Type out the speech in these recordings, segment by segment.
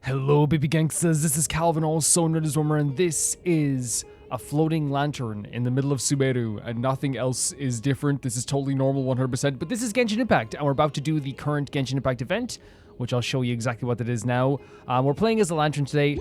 Hello, baby gangsters. This is Calvin, also known as Rumor, and this is a floating lantern in the middle of Sumeru, and nothing else is different. This is totally normal, 100%. But this is Genshin Impact, and we're about to do the current Genshin Impact event, which I'll show you exactly what it is now. We're playing as a lantern today.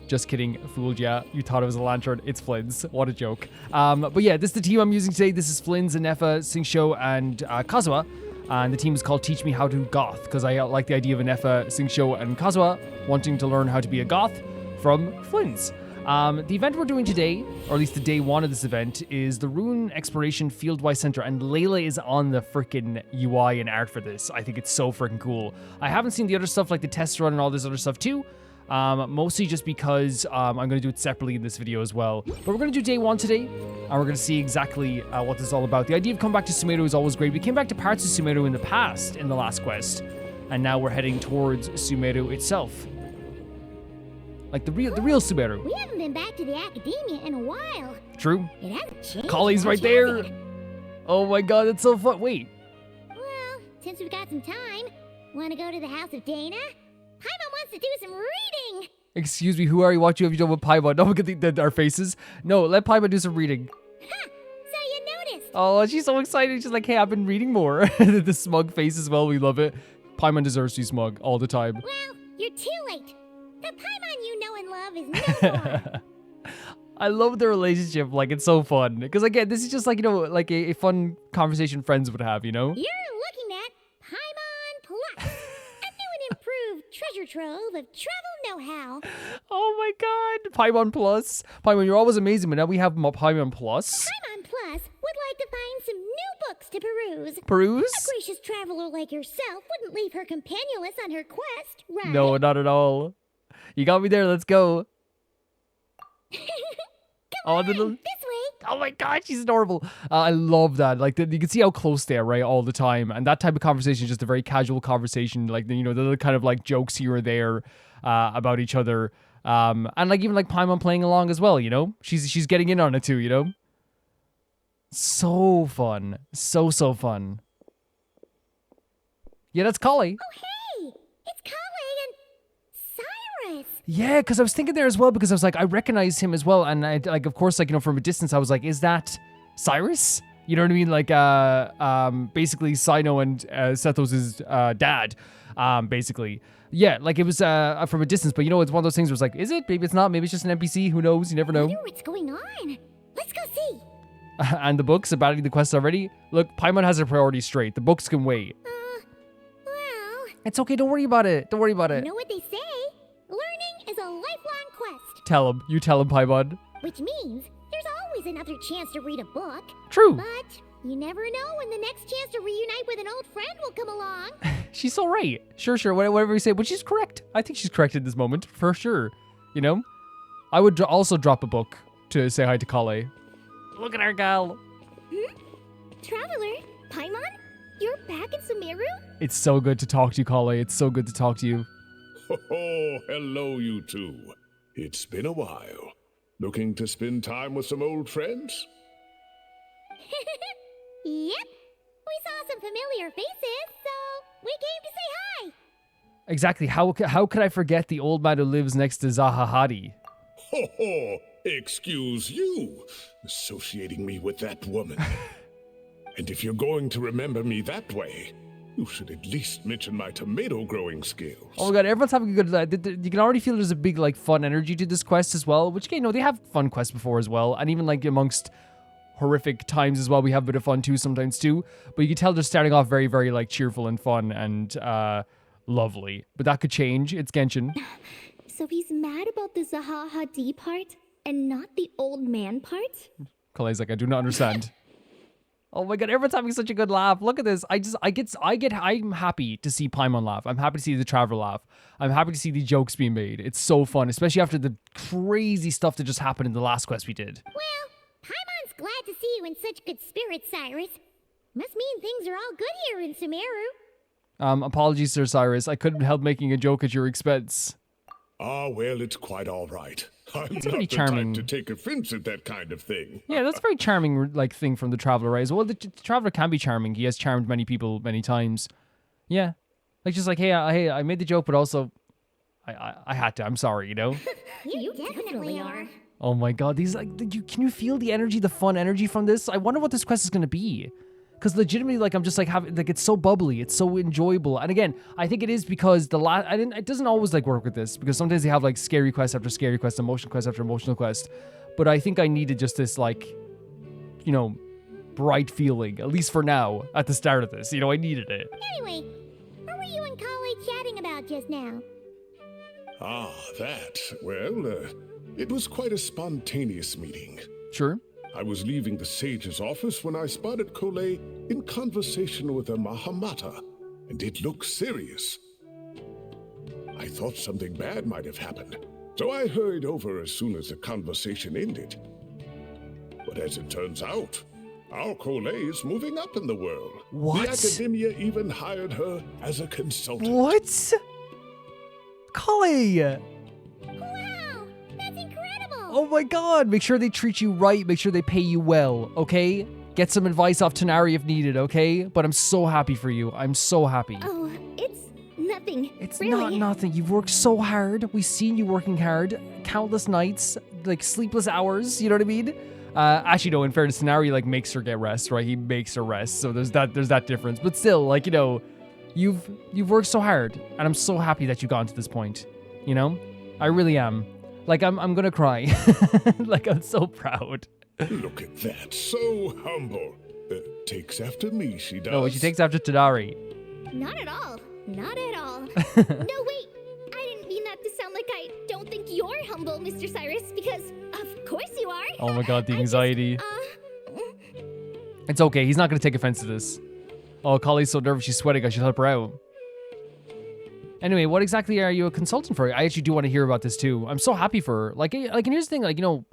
Just kidding, fooled ya. You thought it was a lantern. It's Flynn's. What a joke. But yeah, this is the team I'm using today. This is Flynn's, Anefa, Singsho, and Kazuha. And the team is called Teach Me How to Goth, because I like the idea of Anefa, Singsho, and Kazuha wanting to learn how to be a goth from Flynn's. The event we're doing today, or at least the day one of this event, is the Rune Exploration Fieldwise Center, and Layla is on the freaking UI and art for this. I think it's so freaking cool. I haven't seen the other stuff like the test run and all this other stuff too, mostly just because I'm going to do it separately in this video as well. But we're going to do day one today, and we're going to see exactly what this is all about. The idea of coming back to Sumeru is always great. We came back to parts of Sumeru in the past, in the last quest, and now we're heading towards Sumeru itself. Like the real Sumeru. We haven't been back to the academia in a while. True. It hasn't changed. Collei's right there. Oh my god, that's so fun. Wait. Well, since we've got some time, want to go to the house of Dana? Paimon wants to do some reading. Excuse me, who are you? What have you done with Paimon? No, look at our faces. No, let Paimon do some reading. Ha! So you noticed. Oh, she's so excited. She's like, hey, I've been reading more. The smug face as well. We love it. Paimon deserves to be smug all the time. Well, you're too late. The Paimon you know and love is no more. I love the relationship. Like, it's so fun. Because, again, this is just like, you know, like a fun conversation friends would have, you know? You're looking at Paimon Plus, a new and improved treasure trove of travel know-how. Oh my god. Paimon Plus. Paimon, you're always amazing, but now we have Paimon Plus. Paimon Plus would like to find some new books to peruse. Peruse? A gracious traveler like yourself wouldn't leave her companionless on her quest, right? No, not at all. You got me there. Let's go. Come on, this way. Oh my god, she's adorable. I love that. Like, you can see how close they are, right, all the time. And that type of conversation is just a very casual conversation. Like, you know, the little kind of like jokes here or there about each other. And like even like Paimon playing along as well, you know? She's getting in on it too, you know? So fun. So fun. Yeah, that's Collei. Oh, hey! It's Collei and Cyrus! Yeah, because I was thinking there as well, because I was like, I recognize him as well, and I, like, of course, like, you know, from a distance, I was like, is that Cyrus? You know what I mean? Like, basically Cyno and Sethos' dad, basically. Yeah, like, it was from a distance, but you know, it's one of those things where it's like, is it? Maybe it's not. Maybe it's just an NPC. Who knows? You never know. I wonder what's going on. Let's go see. And the books, abandoning the quest already? Look, Paimon has her priorities straight. The books can wait. Well... It's okay, don't worry about it. Don't worry about it. You know what they say? Learning is a lifelong quest. Tell him. You tell him, Paimon. Which means there's always another chance to read a book. True. But you never know when the next chance to reunite with an old friend will come along. She's so right. Sure, whatever you say. But she's correct. I think she's correct in this moment, for sure. You know? I would also drop a book to say hi to Collei. Look at our gal. Traveler, Paimon, you're back in Sumeru? It's so good to talk to you, Collei. It's so good to talk to you. Oh, hello, you two. It's been a while. Looking to spend time with some old friends? Yep. We saw some familiar faces, so we came to say hi. Exactly. How could I forget the old man who lives next to Zahahadi? Ho ho! Excuse you, associating me with that woman. And if you're going to remember me that way, you should at least mention my tomato growing skills. Oh my god, everyone's having a good... You can already feel there's a big, like, fun energy to this quest as well, which, you know, they have fun quests before as well, and even, like, amongst horrific times as well, we have a bit of fun too sometimes too, but you can tell they're starting off very, very, like, cheerful and fun and lovely. But that could change. It's Genshin. So he's mad about the Zahahadi part and not the old man part? Collei's like, I do not understand. Oh my god, everyone's having such a good laugh. Look at this. I'm happy to see Paimon laugh. I'm happy to see the traveler laugh. I'm happy to see the jokes being made. It's so fun, especially after the crazy stuff that just happened in the last quest we did. Well, Paimon's glad to see you in such good spirits, Cyrus. Must mean things are all good here in Sumeru. Apologies, Sir Cyrus. I couldn't help making a joke at your expense. Ah, well, it's quite all right. I'm It's not pretty the charming. type to take offense at that kind of thing. Yeah, that's a very charming, like, thing from the Traveler, right? Well, the Traveler can be charming. He has charmed many people many times. Yeah. Like, just like, hey, I made the joke, but also, I had to. I'm sorry, you know? You definitely are. Oh my god, these like, can you feel the energy, the fun energy from this? I wonder what this quest is gonna be. Because legitimately, like, I'm just like having, like, it's so bubbly, it's so enjoyable. And again, I think it is because it doesn't always like work with this, because sometimes they have like scary quest after scary quest, emotional quest after emotional quest. But I think I needed just this, like, you know, bright feeling, at least for now, at the start of this. You know, I needed it. Anyway, what were you and Collei chatting about just now? Ah, that. Well, it was quite a spontaneous meeting. Sure. I was leaving the sage's office when I spotted Collei in conversation with a Mahamata, and it looked serious. I thought something bad might have happened, so I hurried over as soon as the conversation ended. But as it turns out, our Collei is moving up in the world. What? The academia even hired her as a consultant. What? Collei! Wow, that's incredible! Oh my god, make sure they treat you right, make sure they pay you well, okay? Get some advice off Tighnari if needed, okay? But I'm so happy for you. I'm so happy. Oh, it's nothing. It's really. not nothing. You've worked so hard. We've seen you working hard. Countless nights, like sleepless hours, you know what I mean? Actually, no, in fairness, Tighnari, like, makes her get rest, right? He makes her rest, so there's that difference. But still, like, you know, you've worked so hard, and I'm so happy that you've gotten to this point, you know? I really am. Like, I'm gonna cry. Like, I'm so proud. Look at that, so humble. Takes after me, she does. No, she takes after Tighnari. Not at all. Not at all. No, wait. I didn't mean that to sound like I don't think you're humble, Mr. Cyrus, because of course you are. Oh my god, the anxiety. Just, It's okay, he's not gonna take offense to this. Oh, Collei's so nervous, she's sweating, I should help her out. Anyway, what exactly are you a consultant for? I actually do want to hear about this too. I'm so happy for her. Like, and here's the thing, like, you know,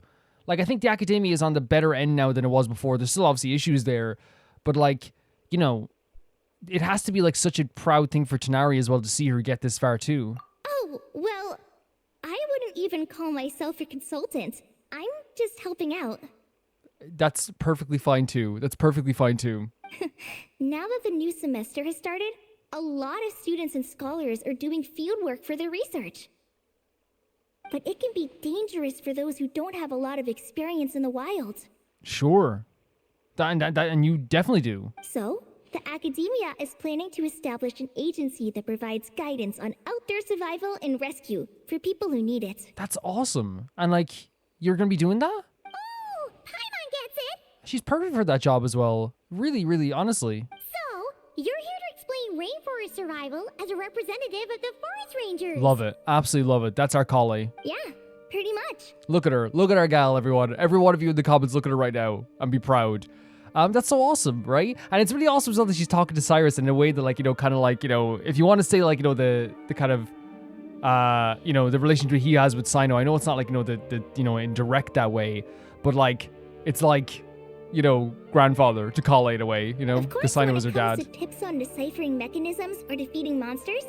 like, I think the academia is on the better end now than it was before. There's still obviously issues there, but like, you know, it has to be like such a proud thing for Tighnari as well to see her get this far too. oh, well, I wouldn't even call myself a consultant. I'm just helping out. That's perfectly fine too. That's perfectly fine too. Now that the new semester has started, a lot of students and scholars are doing field work for their research. But it can be dangerous for those who don't have a lot of experience in the wild. Sure. And you definitely do. So, the academia is planning to establish an agency that provides guidance on outdoor survival and rescue for people who need it. That's awesome. And like, you're gonna be doing that? Oh, Paimon gets it! She's perfect for that job as well. Really, really, honestly. So, you're here to explain rainforest survival as a representative of the forest rangers. Love it. Absolutely love it. That's our Collei. Yeah, pretty much. Look at her. Look at our gal, everyone. Every one of you in the comments, look at her right now and be proud. That's so awesome, right? And it's really awesome as well that she's talking to Cyrus in a way that, like, you know, kind of like, you know, if you want to say, like, you know, the kind of, you know, the relationship he has with Cyno. I know it's not like, you know, the you know, indirect that way, but like, it's like, you know, grandfather to Collei in a way, you know, because Cyno was her dad. Of course, when it comes to tips on deciphering mechanisms or defeating monsters,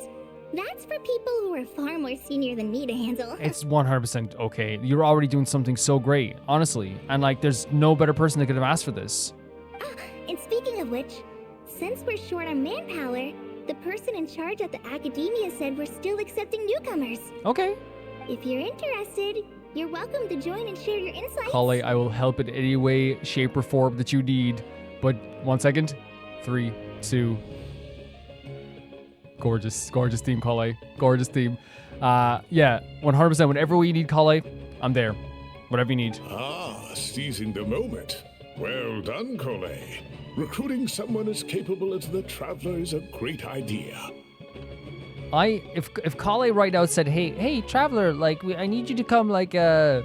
that's for people who are far more senior than me to handle. It's 100% okay. You're already doing something so great, honestly. And like, there's no better person that could have asked for this. And speaking of which, since we're short on manpower, the person in charge at the academia said we're still accepting newcomers. Okay. If you're interested, you're welcome to join and share your insights. Collei, I will help in any way, shape, or form that you need. But 1 second. 3, 2. Gorgeous, gorgeous theme, Collei. Gorgeous theme. Yeah, 100%. Whenever you need Collei, I'm there. Whatever you need. Ah, seizing the moment. Well done, Collei. Recruiting someone as capable as the Traveler is a great idea. If Collei right now said, hey, Traveler, like, I need you to come, like, I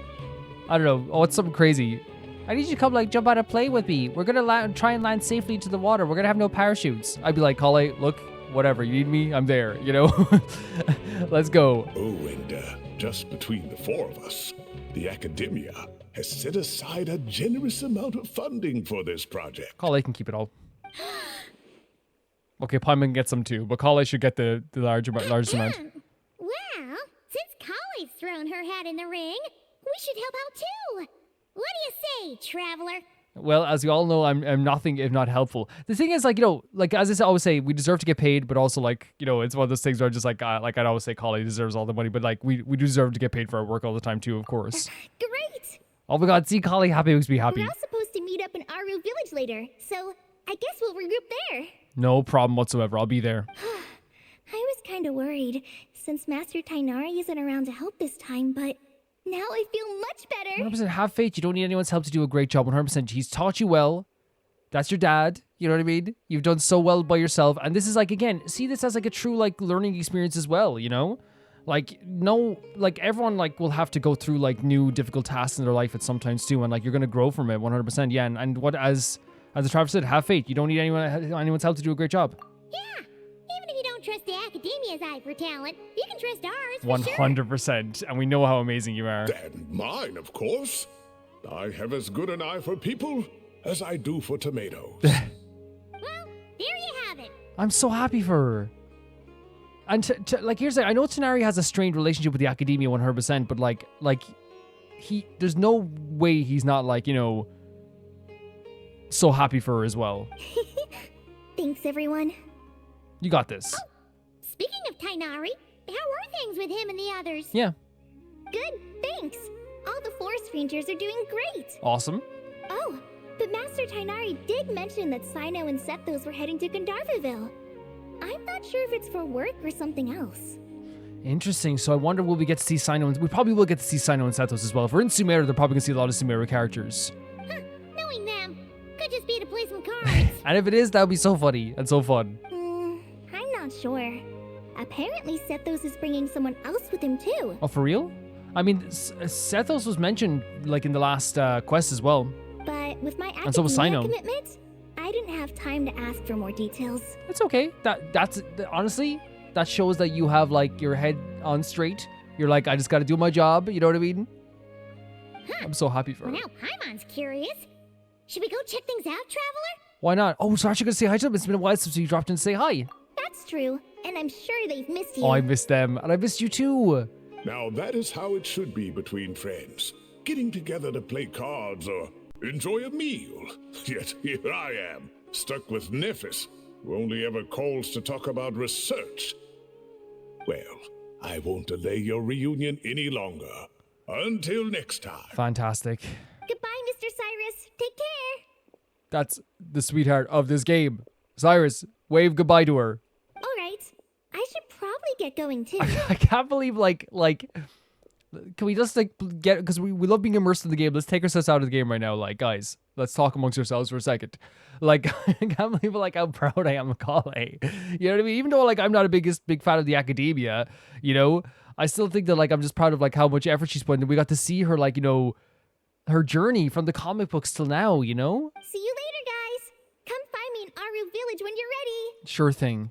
don't know, oh, it's something crazy. I need you to come, like, jump out of plane with me. We're gonna try and land safely to the water. We're gonna have no parachutes. I'd be like, Collei, look, whatever, you need me, I'm there, you know? Let's go. Oh, and just between the four of us, the academia has set aside a generous amount of funding for this project. Collei can keep it all. Okay, Paimon can get some too, but Collei should get the largest amount. Well, since Collei's thrown her hat in the ring, we should help out too. What do you say, Traveler? Well, as we all know, I'm nothing if not helpful. The thing is, like, you know, like as I always say, we deserve to get paid, but also like, you know, it's one of those things where just like I'd always say Collei deserves all the money, but like we do deserve to get paid for our work all the time too, of course. Great! Oh my god, see Collei happy makes me happy. We're all supposed to meet up in Aaru village later, so I guess we'll regroup there. No problem whatsoever. I'll be there. I was kind of worried, since Master Tighnari isn't around to help this time, but now I feel much better. 100% have faith. You don't need anyone's help to do a great job. 100%. He's taught you well. That's your dad. You know what I mean? You've done so well by yourself. And this is like, again, see this as like a true like learning experience as well, you know? Like, no, like everyone like will have to go through like new difficult tasks in their life at sometimes too. And like, you're going to grow from it 100%. Yeah. And what, as the Travis said, have faith. You don't need anyone's help to do a great job. Yeah. Even if you don't trust the Academia's eye for talent, you can trust ours for 100%. And we know how amazing you are. And mine, of course. I have as good an eye for people as I do for tomatoes. Well, there you have it. I'm so happy for her. And like, here's the thing. I know Tighnari has a strained relationship with the Academia 100%, but like there's no way he's not like, you know, so happy for her as well. Thanks, everyone. You got this. Oh, speaking of Tighnari, how are things with him and the others? Yeah. Good, thanks. All the forest rangers are doing great. Awesome. Oh, but Master Tighnari did mention that Cyno and Sethos were heading to Gandharvaville. I'm not sure if it's for work or something else. Interesting. So I wonder will we get to see Cyno and... We probably will get to see Cyno and Sethos as well. If we're in Sumeru, they're probably going to see a lot of Sumeru characters. Huh, knowing them. Could just be to play some cards. And if it is, that would be so funny and so fun. I'm not sure. Apparently Sethos is bringing someone else with him too. Oh, for real? I mean, Sethos was mentioned like in the last quest as well. But with my And so was Academia Cyno. commitment, I didn't have time to ask for more details. It's okay. That's honestly, that shows that you have like your head on straight. You're like, I just got to do my job. You know what I mean? Huh. I'm so happy for her. Well, now Paimon's curious. Should we go check things out, Traveler? Why not? Oh, so actually gonna say hi to them. It's been a while since you dropped in to say hi. That's true, and I'm sure they've missed you. Oh, I missed them, and I missed you too. Now that is how it should be between friends. Getting together to play cards or enjoy a meal. Yet here I am, stuck with Nephis, who only ever calls to talk about research. Well, I won't delay your reunion any longer. Until next time. Fantastic. Goodbye, Mr. Cyrus. Take care. That's the sweetheart of this game. Cyrus, wave goodbye to her. All right. I should probably get going too. I can't believe like can we just like get, because we love being immersed in the game. Let's take ourselves out of the game right now. Like, guys, let's talk amongst ourselves for a second. Like, I can't believe like how proud I am of Collei. You know what I mean? Even though like I'm not a big fan of the Academia, you know, I still think that like I'm just proud of like how much effort she's put in. We got to see her like, you know, her journey from the comic books till now, you know? See you later, guys. Come find me in Aaru Village when you're ready. Sure thing.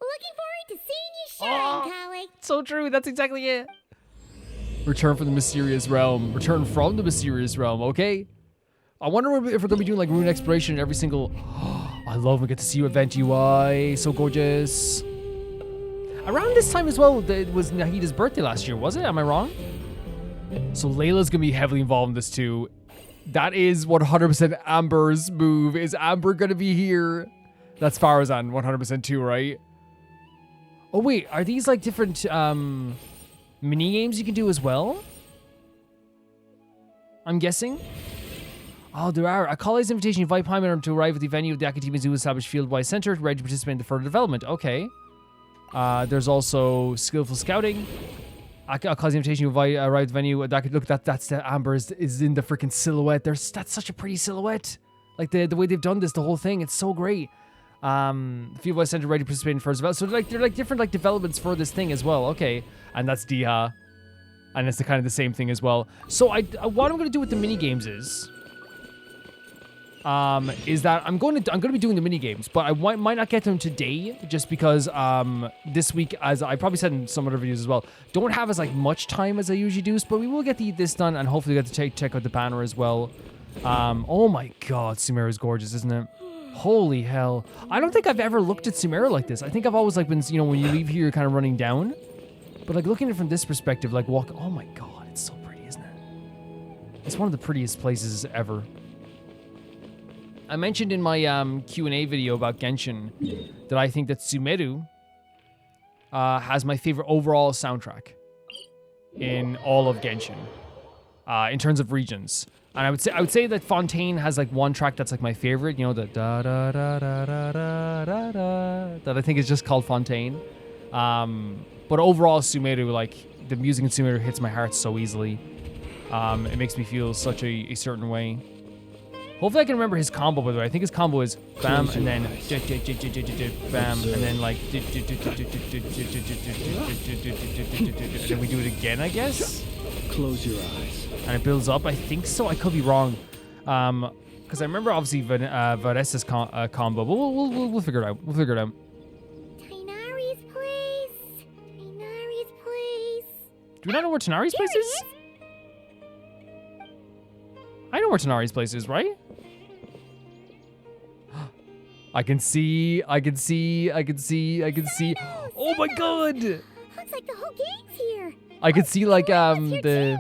Looking forward to seeing you shine, Collei. So true. That's exactly it. Return from the mysterious realm. Return from the mysterious realm. Okay. I wonder if we're gonna be doing like rune exploration in every single. I love when we get to see you event UI. So gorgeous. Around this time as well, it was Nahida's birthday last year, was it? Am I wrong? So Layla's gonna be heavily involved in this too. That is 100% Amber's move. Is Amber gonna be here? That's Farazan 100% too, right? Oh wait, are these like different mini games you can do as well? I'm guessing. Oh, there are. A Collei's invitation invite Paimon to arrive at the venue of the Academia Zoo established field-wide center, ready to participate in the further development. Okay. There's also skillful scouting. A Collei's invitation to invite arrive at the venue. Look, that's the Amber is in the freaking silhouette. That's such a pretty silhouette. Like the way they've done this, the whole thing, it's so great. Field-wide center ready to participate in further development. So they're like different like developments for this thing as well. Okay, and that's Diha, and it's kind of the same thing as well. So what I'm gonna do with the mini games is that I'm gonna be doing the mini games, but I might not get them today just because this week, as I probably said in some other videos as well, don't have as like much time as I usually do. But we will get this done and hopefully get to check out the banner as well. Oh my God, Sumeru is gorgeous, isn't it? Holy hell! I don't think I've ever looked at Sumeru like this. I think I've always like been, you know, when you leave here, you're kind of running down, but like looking at it from this perspective, like oh my God, it's so pretty, isn't it? It's one of the prettiest places ever. I mentioned in my Q&A video about Genshin that I think that Sumeru has my favorite overall soundtrack in all of Genshin, in terms of regions. And I would say that Fontaine has like one track that's like my favorite, you know, the da da da da da da da da, that I think is just called Fontaine. But overall, Sumeru, like the music in Sumeru hits my heart so easily. It makes me feel such a certain way. Hopefully I can remember his combo, by the way. I think his combo is bam, and then bam, and then like, and then we do it again, I guess? Close your eyes. And it builds up, I think so. I could be wrong. Because I remember obviously Vanessa's combo, but we'll figure it out. We'll figure it out. Tighnari's place. Tighnari's place. Do we not know where Tighnari's place Here it is? I know where Tighnari's place is, right? I can see. Oh my god! Looks like the whole gang's here. I could see like Here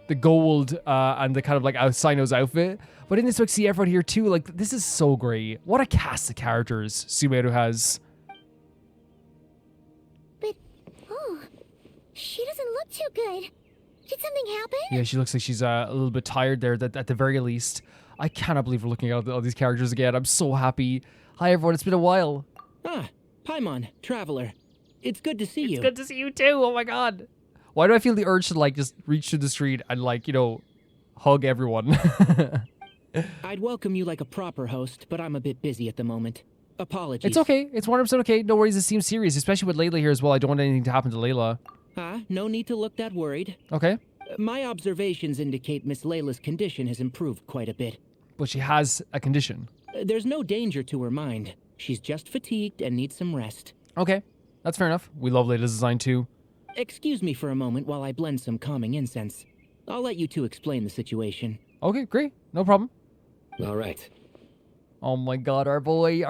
the gold and the kind of like Cyno's outfit. But in this I see everyone here too. Like this is so great. What a cast of characters Sumeru has. But she doesn't look too good. Did something happen? Yeah, she looks like she's a little bit tired there at the very least. I cannot believe we're looking at all these characters again. I'm so happy. Hi everyone, it's been a while. Ah, Paimon, Traveler. It's good to see you. It's good to see you too. Oh my god. Why do I feel the urge to like just reach through the street and like, you know, hug everyone? I'd welcome you like a proper host, but I'm a bit busy at the moment. Apologies. It's okay. It's 100% okay. No worries. It seems serious, especially with Layla here as well. I don't want anything to happen to Layla. No need to look that worried. Okay. My observations indicate Miss Layla's condition has improved quite a bit. But she has a condition. There's no danger to her mind. She's just fatigued and needs some rest. Okay. That's fair enough. We love Layla's design too. Excuse me for a moment while I blend some calming incense. I'll let you two explain the situation. Okay, great. No problem. All right. Oh my god, our boy.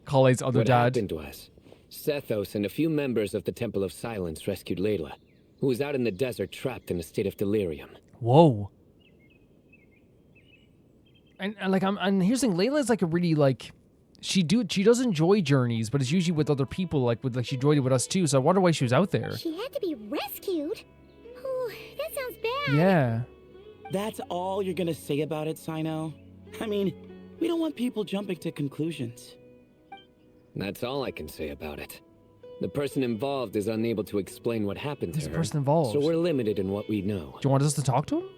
Collei's other What dad. happened was, Sethos and a few members of the Temple of Silence rescued Layla, who was out in the desert trapped in a state of delirium. Whoa. And like and here's the thing, Layla is like a really like she does enjoy journeys, but it's usually with other people, like she enjoyed it with us too, so I wonder why she was out there. She had to be rescued? Oh, that sounds bad. Yeah. That's all you're gonna say about it, Cyno? I mean, we don't want people jumping to conclusions. That's all I can say about it. The person involved is unable to explain what happened There's to a her, person involved. so we're limited in what we know. Do you want us to talk to him?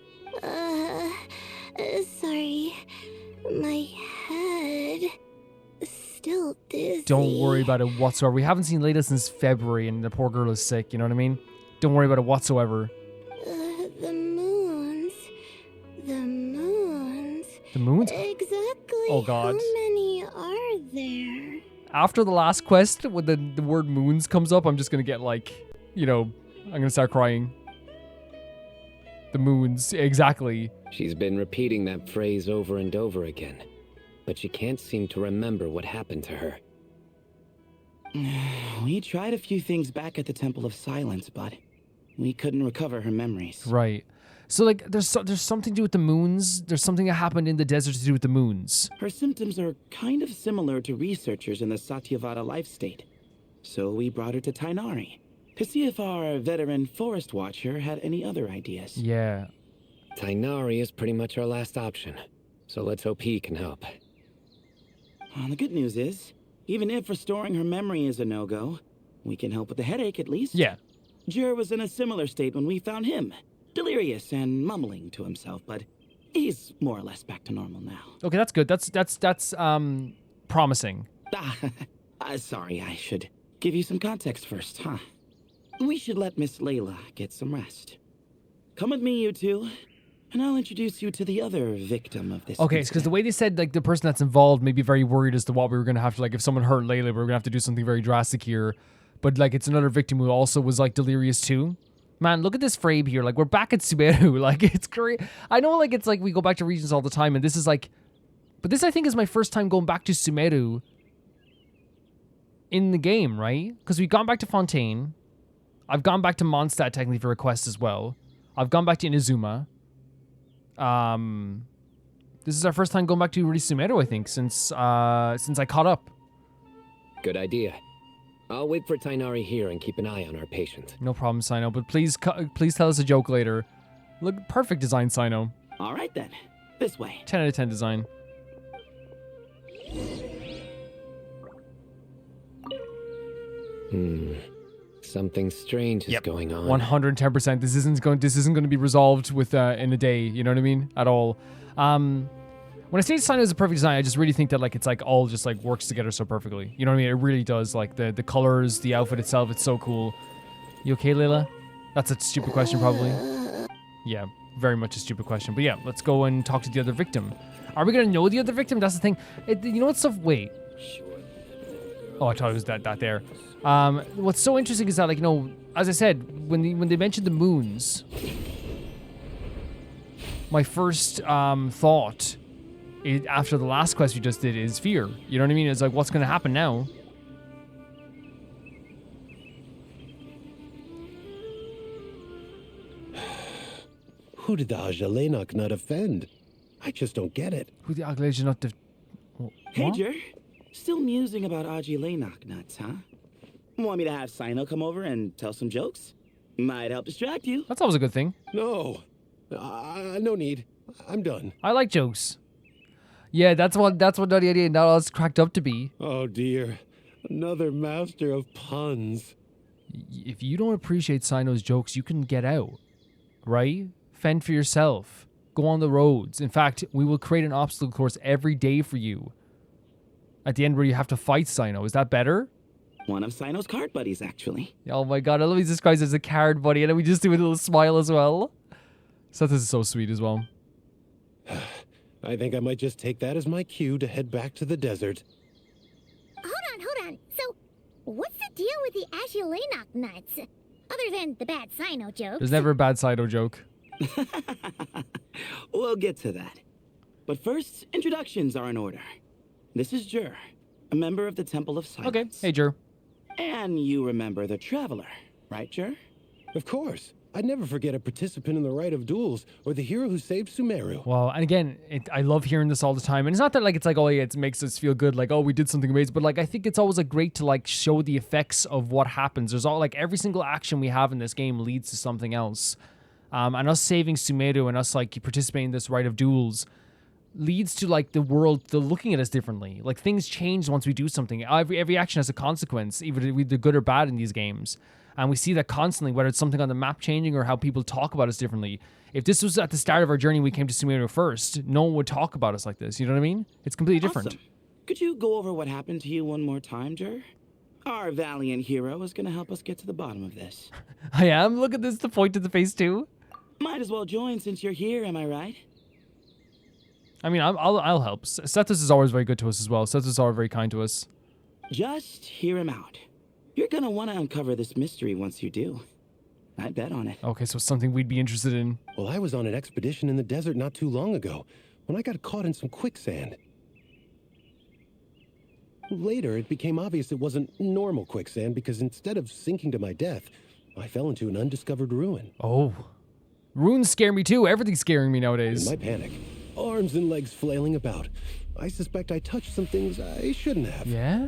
Sorry. My head still dizzy. Don't worry about it whatsoever. We haven't seen Layla since February, and the poor girl is sick, you know what I mean? Don't worry about it whatsoever. The moons. The moons. The moons? Exactly Oh god. how many are there? After the last quest, when the word moons comes up, I'm just gonna get like, you know, I'm gonna start crying. The moons, exactly. She's been repeating that phrase over and over again, but she can't seem to remember what happened to her. We tried a few things back at the Temple of Silence, but we couldn't recover her memories. Right. So like, there's something to do with the moons. There's something that happened in the desert to do with the moons. Her symptoms are kind of similar to researchers in the Satyavada life state. So we brought her to Tighnari to see if our veteran forest watcher had any other ideas. Yeah. Tighnari is pretty much our last option, so let's hope he can help. The good news is, even if restoring her memory is a no-go, we can help with the headache at least. Yeah. Djer was in a similar state when we found him. Delirious and mumbling to himself, but he's more or less back to normal now. Okay, that's good. That's promising. Sorry, I should give you some context first, huh? We should let Miss Layla get some rest. Come with me, you two, and I'll introduce you to the other victim of this. Okay, because the way they said, like, the person that's involved may be very worried as to what we were going to have to, like, if someone hurt Layla, we were going to have to do something very drastic here. But, like, it's another victim who also was, like, delirious too. Man, look at this frame here. Like, we're back at Sumeru. Like, it's great. I know, like, it's like we go back to regions all the time, and this is, like... But this, I think, is my first time going back to Sumeru in the game, right? Because we've gone back to Fontaine. I've gone back to Mondstadt technically for requests as well. I've gone back to Inazuma. This is our first time going back to Sumeru, I think, since I caught up. Good idea. I'll wait for Tighnari here and keep an eye on our patient. No problem, Cyno. But please tell us a joke later. Look, perfect design, Cyno. All right then. This way. 10 out of 10 design. Something strange is going on. 110%. This isn't going to be resolved with in a day. You know what I mean? At all. When I say Cyno is a perfect design, I just really think that like it's like all just like works together so perfectly. You know what I mean? It really does. Like the colors, the outfit itself, it's so cool. You okay, Layla? That's a stupid question, probably. Yeah, very much a stupid question. But yeah, let's go and talk to the other victim. Are we gonna know the other victim? That's the thing. You know what stuff? Wait. Oh, I thought it was that there. What's so interesting is that, like, you know, as I said, when they mentioned the moons, my first thought after the last quest we just did is fear. You know what I mean? It's like, what's going to happen now? Who did the Alhaitham not offend? I just don't get it. Who the Alhaitham not Hey, Djer. Still musing about Alhaitham nuts, huh? Want me to have Cyno come over and tell some jokes? Might help distract you. That's always a good thing. No. No need. I'm done. I like jokes. Yeah, that's what Nutty Idea now it's cracked up to be. Oh dear. Another master of puns. If you don't appreciate Cyno's jokes, you can get out. Right? Fend for yourself. Go on the roads. In fact, we will create an obstacle course every day for you. At the end where you have to fight Cyno. Is that better? One of Cyno's card buddies, actually. Oh my god, I love he's described as a card buddy, and then we just do a little smile as well. Seth is so sweet as well. I think I might just take that as my cue to head back to the desert. Hold on. So, what's the deal with the Alhaitham nuts? Other than the bad Cyno jokes. There's never a bad Cyno joke. We'll get to that. But first, introductions are in order. This is Djer, a member of the Temple of Silence. Okay, hey Djer. And you remember the Traveler, right, Djer? Of course. I'd never forget a participant in the Rite of Duels or the hero who saved Sumeru. Well, and again, I love hearing this all the time. And it's not that like it's like, oh yeah, it makes us feel good, like, oh, we did something amazing. But like, I think it's always like great to like show the effects of what happens. There's all like every single action we have in this game leads to something else. And us saving Sumeru and us like participating in this Rite of Duels leads to like the world looking at us differently. Like things change once we do something. Every action has a consequence, either the good or bad in these games. And we see that constantly, whether it's something on the map changing or how people talk about us differently. If this was at the start of our journey, we came to Sumeru first, no one would talk about us like this. You know what I mean? It's completely different. Awesome. Could you go over what happened to you one more time, Djer? Our valiant hero is going to help us get to the bottom of this. I am. Look at this, the point to the face too. Might as well join since you're here, am I right? I mean, I'll help. Sethus is always very good to us as well. Sethus is always very kind to us. Just hear him out. You're gonna want to uncover this mystery once you do. I bet on it. Okay, so it's something we'd be interested in. Well, I was on an expedition in the desert not too long ago when I got caught in some quicksand. Later, it became obvious it wasn't normal quicksand because instead of sinking to my death, I fell into an undiscovered ruin. Oh. Runes scare me too. Everything's scaring me nowadays. In my panic, arms and legs flailing about, I suspect I touched some things I shouldn't have. Yeah?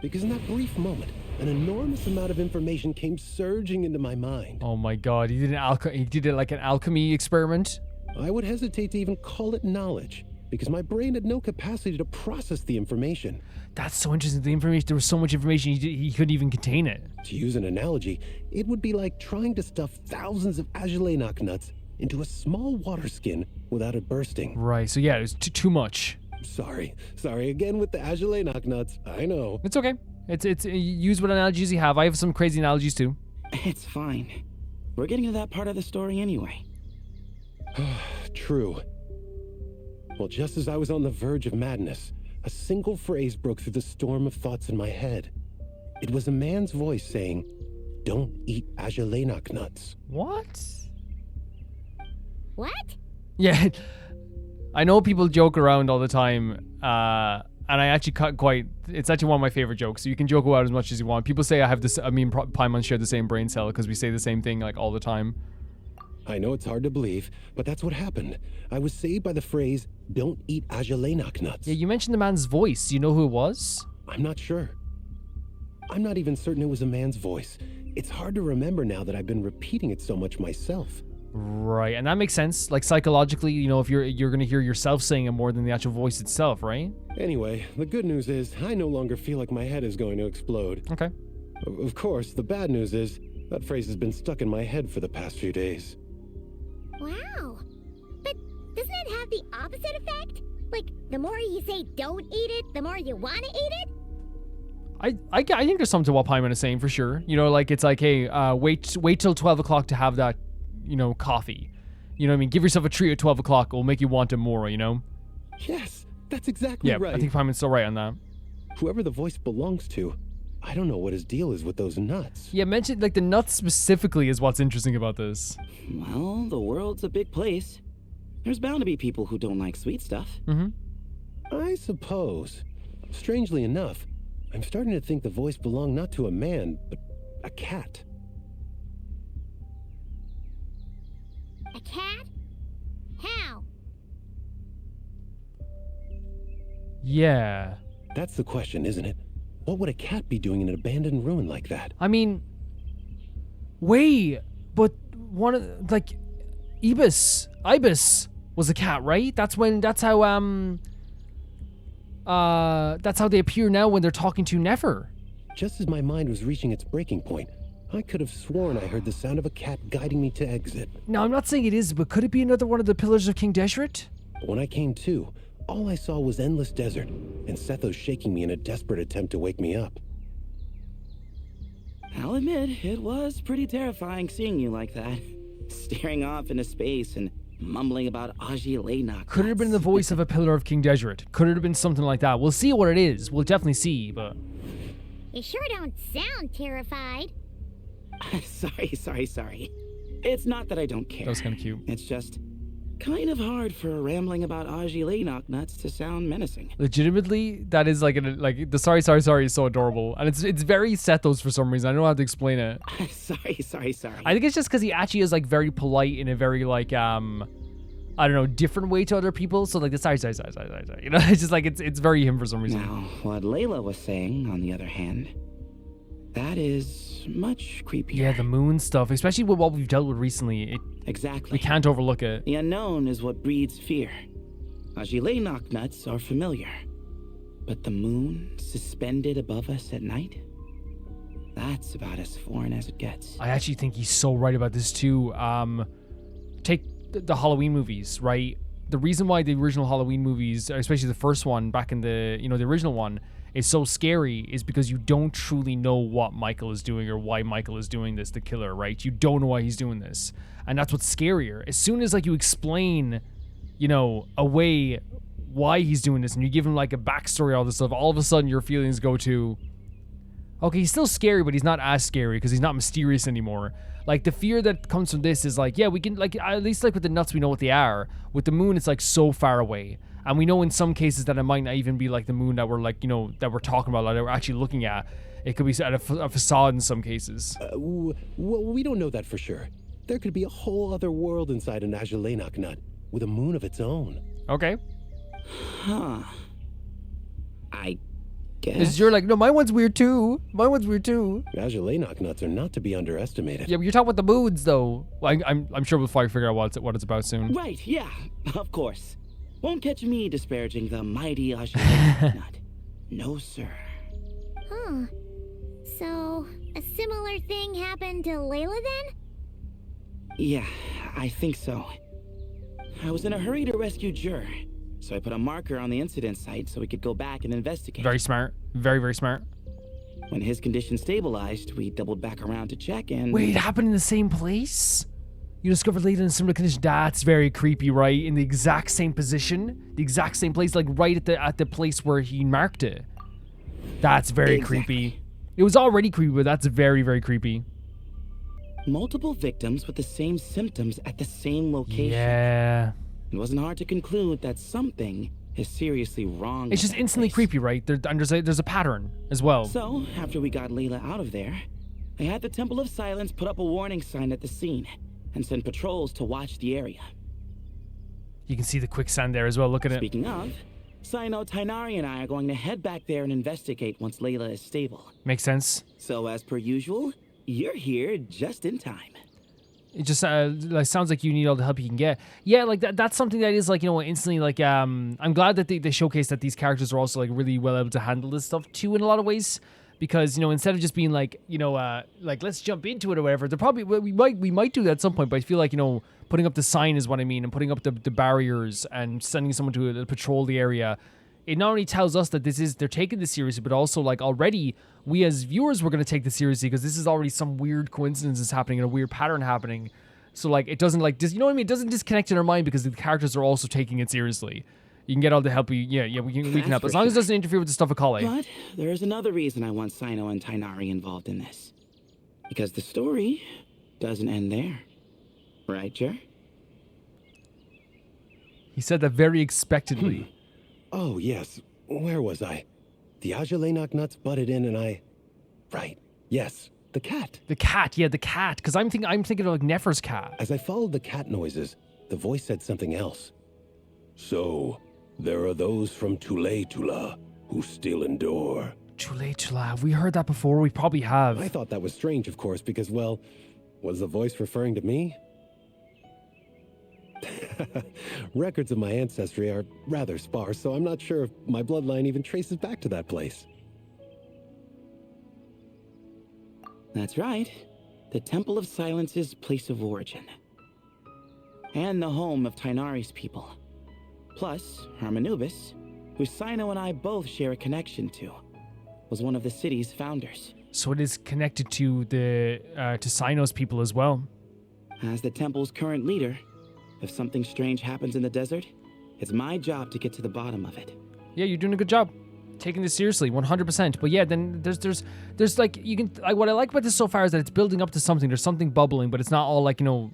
Because in that brief moment, an enormous amount of information came surging into my mind. Oh my god, he did it like an alchemy experiment? I would hesitate to even call it knowledge, because my brain had no capacity to process the information. That's so interesting. The information, there was so much information he couldn't even contain it. To use an analogy, it would be like trying to stuff thousands of Alhaitham nuts into a small water skin without it bursting. Right, so yeah, it was too much. Sorry again with the Alhaitham nuts. I know. It's okay. It's use what analogies you have. I have some crazy analogies too. It's fine. We're getting to that part of the story anyway. True. Well, just as I was on the verge of madness, a single phrase broke through the storm of thoughts in my head. It was a man's voice saying, "Don't eat Alhaitham nuts." What? What? Yeah. I know people joke around all the time And I actually cut quite... It's actually one of my favorite jokes. So you can joke about as much as you want. People say I have this... I mean, Paimon share the same brain cell because we say the same thing like all the time. I know it's hard to believe, but that's what happened. I was saved by the phrase, "Don't eat Ajalainak nuts." Yeah, you mentioned the man's voice. Do you know who it was? I'm not sure. I'm not even certain it was a man's voice. It's hard to remember now that I've been repeating it so much myself. Right, and that makes sense. Like psychologically, you know, if you're gonna hear yourself saying it more than the actual voice itself, right? Anyway, the good news is I no longer feel like my head is going to explode. Okay. Of course, the bad news is that phrase has been stuck in my head for the past few days. Wow. But doesn't it have the opposite effect? Like, the more you say don't eat it, the more you want to eat it? I think there's something to what Paimon is saying for sure. You know, like it's like, hey, wait till 12 o'clock to have that, you know, coffee. You know what I mean? Give yourself a treat at 12 o'clock. It will make you want it more, you know? Yes, that's exactly right. I think Paimon's so right on that. Whoever the voice belongs to, I don't know what his deal is with those nuts. Yeah, mention like the nuts specifically is what's interesting about this. Well, the world's a big place. There's bound to be people who don't like sweet stuff. I suppose. Strangely enough, I'm starting to think the voice belonged not to a man, but a cat. A cat? How? Yeah. That's the question, isn't it? What would a cat be doing in an abandoned ruin like that? I mean, wait, but one of like Ibis was a cat, right? That's how they appear now when they're talking to Nefer. Just as my mind was reaching its breaking point, I could have sworn I heard the sound of a cat guiding me to exit. Now, I'm not saying it is, but could it be another one of the pillars of King Deshret? When I came to, all I saw was endless desert, and Sethos shaking me in a desperate attempt to wake me up. I'll admit, it was pretty terrifying seeing you like that. Staring off into space and mumbling about Ajalainak. Could it have been the voice of a pillar of King Deshret? Could it have been something like that? We'll see what it is. We'll definitely see, but... You sure don't sound terrified. Sorry. It's not that I don't care. That was kind of cute. It's just kind of hard for rambling about Ajalainak nuts to sound menacing. Legitimately, that is like the sorry is so adorable, and it's very Sethos for some reason. I don't know how to explain it. Sorry. I think it's just because he actually is like very polite in a very like I don't know, different way to other people. So like the sorry. You know, it's just like it's very him for some reason. Now, what Layla was saying, on the other hand, that is much creepier. Yeah, the moon stuff, especially with what we've dealt with recently. Exactly. We can't overlook it. The unknown is what breeds fear. Ajalainak nuts are familiar, but the moon suspended above us at night? That's about as foreign as it gets. I actually think he's so right about this too. Take the Halloween movies, right? The reason why the original Halloween movies, especially the first one back in the, you know, the original one, is so scary is because you don't truly know what Michael is doing or why Michael is doing this, the killer, right? You don't know why he's doing this. And that's what's scarier. As soon as like you explain, you know, away why he's doing this and you give him like a backstory, all this stuff, all of a sudden your feelings go to, okay, he's still scary, but he's not as scary because he's not mysterious anymore. Like the fear that comes from this is like, yeah, we can like, at least like with the nuts, we know what they are. With the moon, it's like so far away. And we know in some cases that it might not even be like the moon that we're like, you know, that we're talking about, like that we're actually looking at. It could be at a facade in some cases. Well, we don't know that for sure. There could be a whole other world inside an Ajalainak nut with a moon of its own. Okay. Huh. I guess. You're like, no, my one's weird too. Ajalainak nuts are not to be underestimated. Yeah, but you're talking about the moons though. Well, I'm sure we'll probably figure out what it's about soon. Right, yeah, of course. Won't catch me disparaging the mighty Ajalainak nut. No, sir. Huh. So, a similar thing happened to Layla then? Yeah, I think so. I was in a hurry to rescue Djer, so I put a marker on the incident site so we could go back and investigate. Very smart. Very, very smart. When his condition stabilized, we doubled back around to check and... Wait, it happened in the same place? You discovered Layla in similar condition. That's very creepy, right? In the exact same position, the exact same place, like right at the place where he marked it. That's very creepy. It was already creepy, but that's very, very creepy. Multiple victims with the same symptoms at the same location. Yeah. It wasn't hard to conclude that something is seriously wrong. It's just about instantly this. creepy, right? There's a pattern as well. So, after we got Layla out of there, I had the Temple of Silence put up a warning sign at the scene and send patrols to watch the area. You can see the quicksand there as well. Look at it. Speaking of, Cyno, Tighnari, and I are going to head back there and investigate once Layla is stable. Makes sense. So, as per usual, you're here just in time. It just like sounds like you need all the help you can get. Yeah, like that's something that is like, you know, instantly like I'm glad that they showcase that these characters are also like really well able to handle this stuff too in a lot of ways, because, you know, instead of just being like, you know, like let's jump into it or whatever, they're probably we might do that at some point, but I feel like, you know, putting up the sign is what I mean, and putting up the barriers and sending someone to patrol the area. It not only tells us that they're taking this seriously, but also like already we as viewers were going to take this seriously, because this is already some weird coincidences happening and a weird pattern happening. So like it doesn't like you know what I mean? It doesn't disconnect in our mind because the characters are also taking it seriously. You can get all the help we can help as long as it doesn't interfere with the stuff of Collei. But there is another reason I want Cyno and Tighnari involved in this. Because the story doesn't end there. Right, Djer? He said that very expectantly. Oh, yes. Where was I? The Ajalainak nuts butted in and I... Right. Yes. The cat. The cat, yeah, the cat. Because I'm thinking of like Nefer's cat. As I followed the cat noises, the voice said something else. So, there are those from Tula who still endure. Tula, have we heard that before? We probably have. I thought that was strange, of course, because, well, was the voice referring to me? Records of my ancestry are rather sparse, so I'm not sure if my bloodline even traces back to that place. That's right. The Temple of Silence's place of origin. And the home of Tighnari's people. Plus, Harmonubis, who Cyno and I both share a connection to, was one of the city's founders. So it is connected to the to Cyno's people as well. As the temple's current leader, if something strange happens in the desert, it's my job to get to the bottom of it. Yeah, you're doing a good job. Taking this seriously, 100%. But yeah, then there's like, you can, what I like about this so far is that it's building up to something. There's something bubbling, but it's not all like, you know,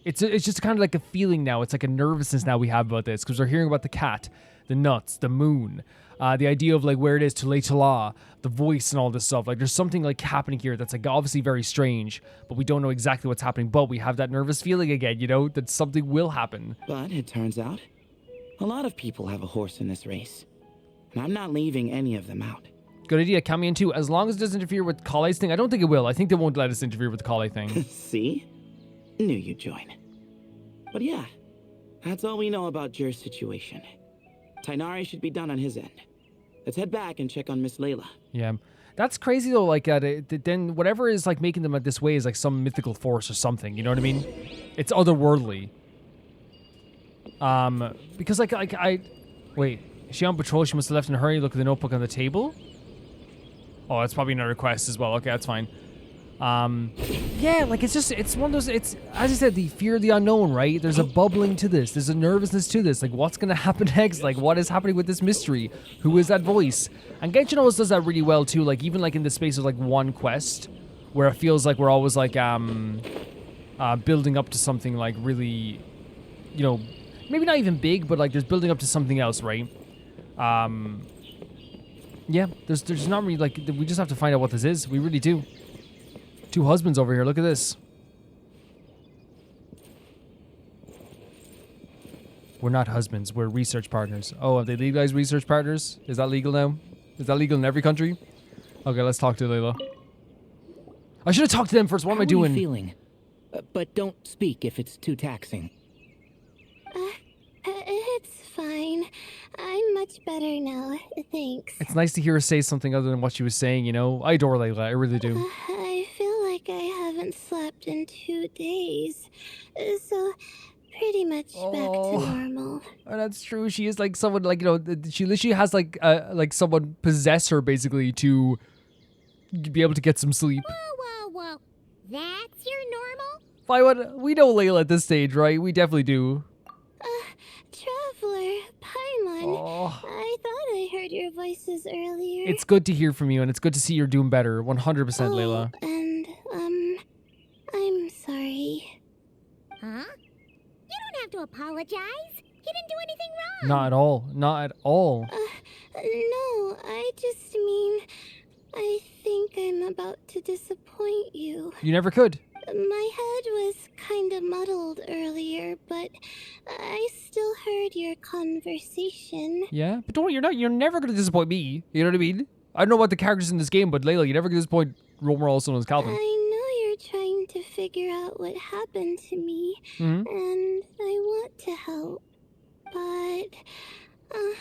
it's just kind of like a feeling now. It's like a nervousness now we have about this, because we're hearing about the cat, the nuts, the moon, the idea of like where it is, Tula, the voice and all this stuff. Like there's something like happening here that's like obviously very strange, but we don't know exactly what's happening. But we have that nervous feeling again, you know, that something will happen. But it turns out, a lot of people have a horse in this race. And I'm not leaving any of them out. Good idea, count me in too. As long as it doesn't interfere with Collei's thing. I don't think it will. I think they won't let us interfere with the Collei thing. See? Knew you'd join. But yeah, that's all we know about Djer's situation. Tighnari should be done on his end. Let's head back and check on Miss Layla. Yeah. That's crazy though, like then whatever is like making them this way is like some mythical force or something, you know what I mean? It's otherworldly. Because like I wait, is she on patrol? She must have left in a hurry. Look at the notebook on the table. Oh, that's probably another quest as well. Okay, that's fine. Yeah, like it's one of those, it's, as I said, the fear of the unknown, right? There's a bubbling to this. There's a nervousness to this. Like, what's going to happen next? Like, what is happening with this mystery? Who is that voice? And Genshin always does that really well, too. Like, even, like, in the space of, like, one quest, where it feels like we're always, like, building up to something, like, really, you know, maybe not even big, but, like, there's building up to something else, right? Yeah, there's not really, like, we just have to find out what this is. We really do. Two husbands over here. Look at this. We're not husbands. We're research partners. Oh, have they legalized research partners? Is that legal now? Is that legal in every country? Okay, let's talk to Layla. I should have talked to them first. What am I doing? How are you feeling? But don't speak if it's too taxing. It's fine. I'm much better now, thanks. It's nice to hear her say something other than what she was saying, you know? I adore Layla. I really do. I feel like I haven't slept in 2 days. So, pretty much back to normal. Oh, that's true. She is like someone, like, you know, she literally has like someone possess her basically to be able to get some sleep. Whoa. That's your normal? We know Layla at this stage, right? We definitely do. Traveler, Paimon. Oh. I thought I heard your voices earlier. It's good to hear from you, and it's good to see you're doing better. 100%, Layla. And, I'm sorry. Huh? You don't have to apologize. You didn't do anything Not at all. Not at all. No, I just mean, I think I'm about to disappoint you. You never could. My head was kind of muddled earlier, but I still heard your conversation. Yeah, but don't worry, you're never gonna disappoint me. You know what I mean? I don't know about the characters in this game, but Layla, you're never gonna disappoint Romer, also known as Calvin. I know you're trying to figure out what happened to me, and I want to help, but I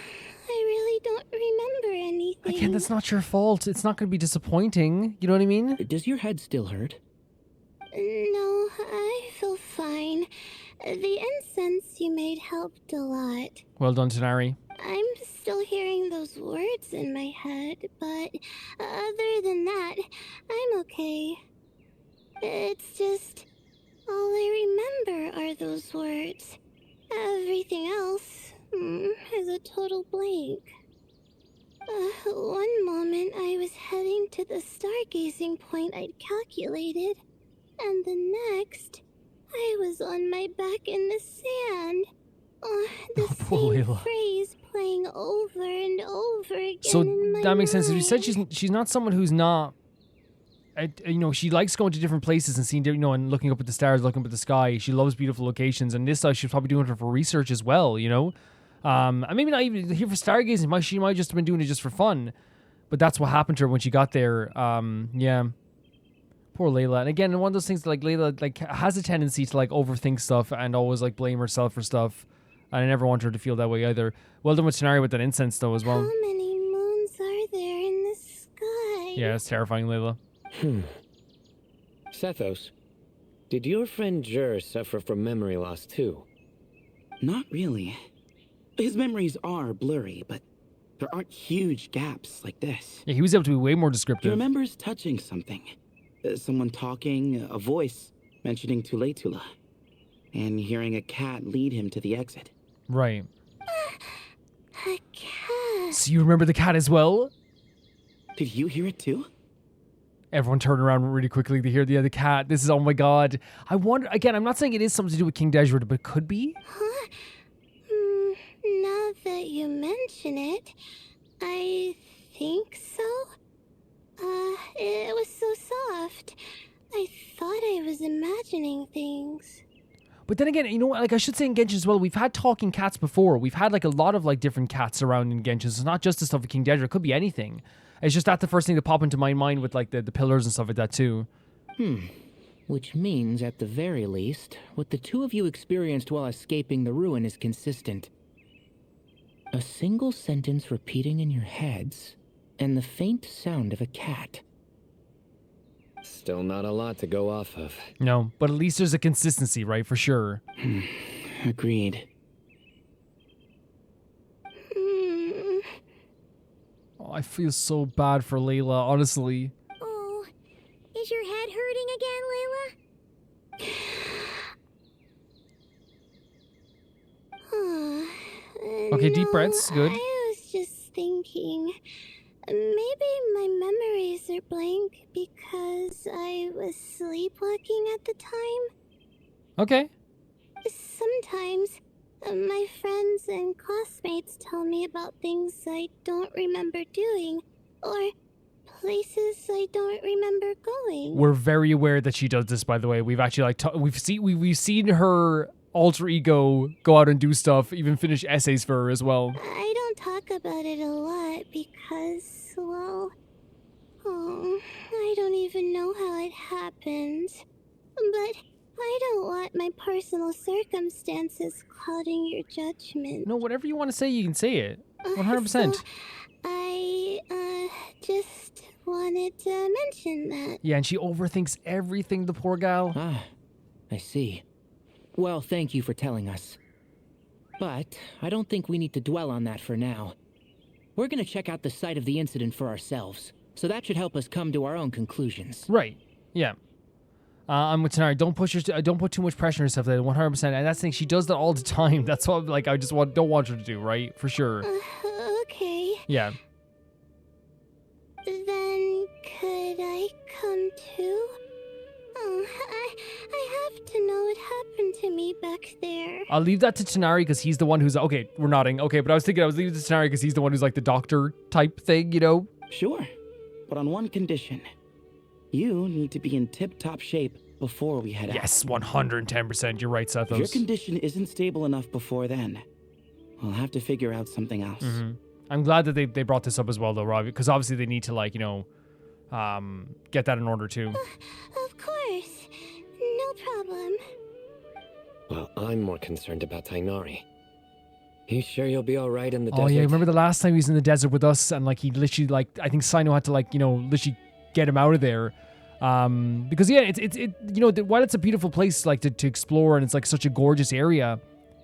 really don't remember anything. Again, that's not your fault. It's not gonna be disappointing. You know what I mean? Does your head still hurt? No, I feel fine. The incense you made helped a lot. Well done, Tighnari. I'm still hearing those words in my head, but other than that, I'm okay. It's just, all I remember are those words. Everything else is a total blank. One moment I was heading to the stargazing point I'd calculated, and the next, I was on my back in the sand. The Poor same Layla. phrase playing over and over again So in my that makes sense. As you said, mind. she's not someone who's not. You know, she likes going to different places and seeing, you know, and looking up at the stars, looking up at the sky. She loves beautiful locations, and this she's probably doing it for research as well. You know, and maybe not even here for stargazing. She might just have been doing it just for fun, but that's what happened to her when she got there. Yeah. Poor Layla. And again, one of those things like Layla like has a tendency to like overthink stuff and always like blame herself for stuff. And I never want her to feel that way either. Well done with Tighnari with that incense though as well. How many moons are there in the sky? Yeah, it's terrifying, Layla. Sethos, did your friend Djer suffer from memory loss too? Not really. His memories are blurry, but there aren't huge gaps like this. Yeah, he was able to be way more He descriptive. remembers touching something. Someone talking, a voice mentioning Tuletula, and hearing a cat lead him to the exit. Right. A cat. So you remember the cat as well? Did you hear it too? Everyone turned around really quickly to hear the other cat. This is, oh my god. I wonder, again, I'm not saying it is something to do with King Djer, but it could be? Huh? Now that you mention it, I think so. It was so soft. I thought I was imagining things. But then again, you know what, like I should say in Genshin as well, we've had talking cats before. We've had like a lot of like different cats around in Genshin. So it's not just the stuff with King Djer, it could be anything. It's just that the first thing that popped into my mind with like the pillars and stuff like that too. Which means, at the very least, what the two of you experienced while escaping the ruin is consistent. A single sentence repeating in your heads, and the faint sound of a cat. Still not a lot to go off of. No, but at least there's a consistency, right? For sure. Agreed. Oh, I feel so bad for Layla, honestly. Oh, is your head hurting again, Layla? Okay, deep breaths, good. I was just thinking, maybe my memories are blank because I was sleepwalking at the time. Okay. Sometimes, my friends and classmates tell me about things I don't remember doing, or places I don't remember going. We're very aware that she does this, by the way. We've actually like we've seen her alter ego go out and do stuff, even finish essays for her as well. I don't talk about it a lot because, well, I don't even know how it happened. But I don't want my personal circumstances clouding your judgment. No, whatever you want to say, you can say it. 100%. So I just wanted to mention that. Yeah, and she overthinks everything, the poor gal. Ah, I see. Well, thank you for telling us. But I don't think we need to dwell on that for now. We're gonna check out the site of the incident for ourselves, so that should help us come to our own conclusions. Right. Yeah. I'm with Tighnari. Don't put too much pressure on herself. That 100%. And that's the thing. She does that all the time. That's what like I just don't want her to do. Right? For sure. Okay. Yeah. Then could I come too? I have to know what happened to me back there. I'll leave that to Tighnari because he's the one who's... Okay, we're nodding. Okay, but I was leaving it to Tighnari because he's the one who's like the doctor type thing, you know? Sure, but on one condition. You need to be in tip-top shape before we head out. Yes, 110%. You're right, Sethos. If your condition isn't stable enough before then, we'll have to figure out something else. I'm glad that they brought this up as well, though, Rob, because obviously they need to, like, you know, get that in order, too. Of course. No problem. Well, I'm more concerned about Tighnari. You sure you'll be all right in the desert? Oh, yeah, remember the last time he was in the desert with us, and, like, he literally, like, I think Cyno had to, like, you know, literally get him out of there. Because, yeah, it's you know, while it's a beautiful place, like, to explore, and it's, like, such a gorgeous area,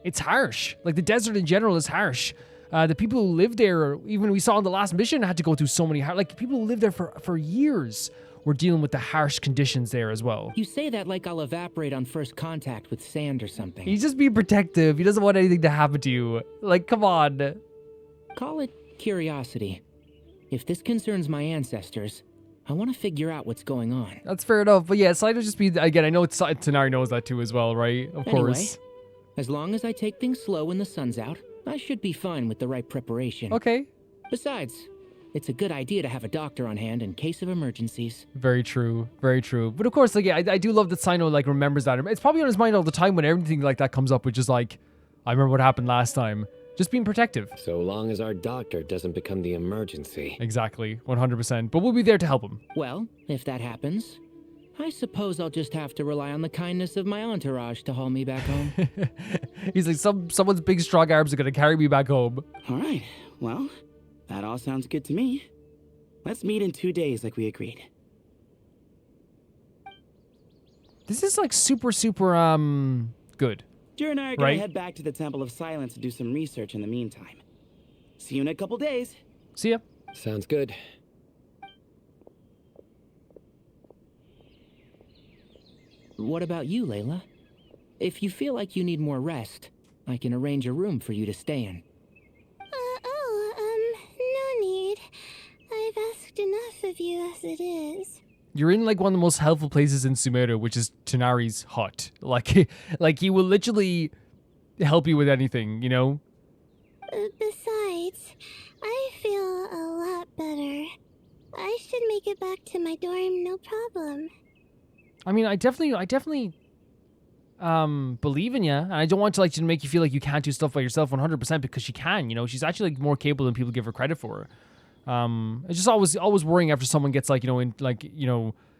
it's harsh. Like, the desert in general is harsh. The people who live there, even we saw in the last mission, had to go through so many... Like, people who live there for years were dealing with the harsh conditions there as well. You say that like I'll evaporate on first contact with sand or something. He's just being protective. He doesn't want anything to happen to you. Like, come on. Call it curiosity. If this concerns my ancestors, I want to figure out what's going on. That's fair enough. But yeah, Cyno just be... Again, I know Tighnari knows that too as well, right? Of course. Anyway, as long as I take things slow when the sun's out, I should be fine with the right preparation. Okay. Besides, it's a good idea to have a doctor on hand in case of emergencies. Very true. Very true. But of course, like, yeah, I do love that Cyno, like, remembers that. It's probably on his mind all the time when everything like that comes up, which is like, I remember what happened last time. Just being protective. So long as our doctor doesn't become the emergency. Exactly. 100%. But we'll be there to help him. Well, if that happens, I suppose I'll just have to rely on the kindness of my entourage to haul me back home. He's like, someone's big strong arms are going to carry me back home. All right, well, that all sounds good to me. Let's meet in 2 days like we agreed. This is like super good. Djer and I are gonna head back to the Temple of Silence to do some research in the meantime. See you in a couple days. See ya. Sounds good. What about you, Layla? If you feel like you need more rest, I can arrange a room for you to stay in. No need. I've asked enough of you as it is. You're in like one of the most helpful places in Sumeru, which is Tighnari's hut. Like he will literally help you with anything, you know? Besides, I feel a lot better. I should make it back to my dorm, no problem. I mean, I definitely believe in you, and I don't want to like to make you feel like you can't do stuff by yourself 100% because she can, you know? She's actually like more capable than people give her credit for. It's just always worrying after someone gets like,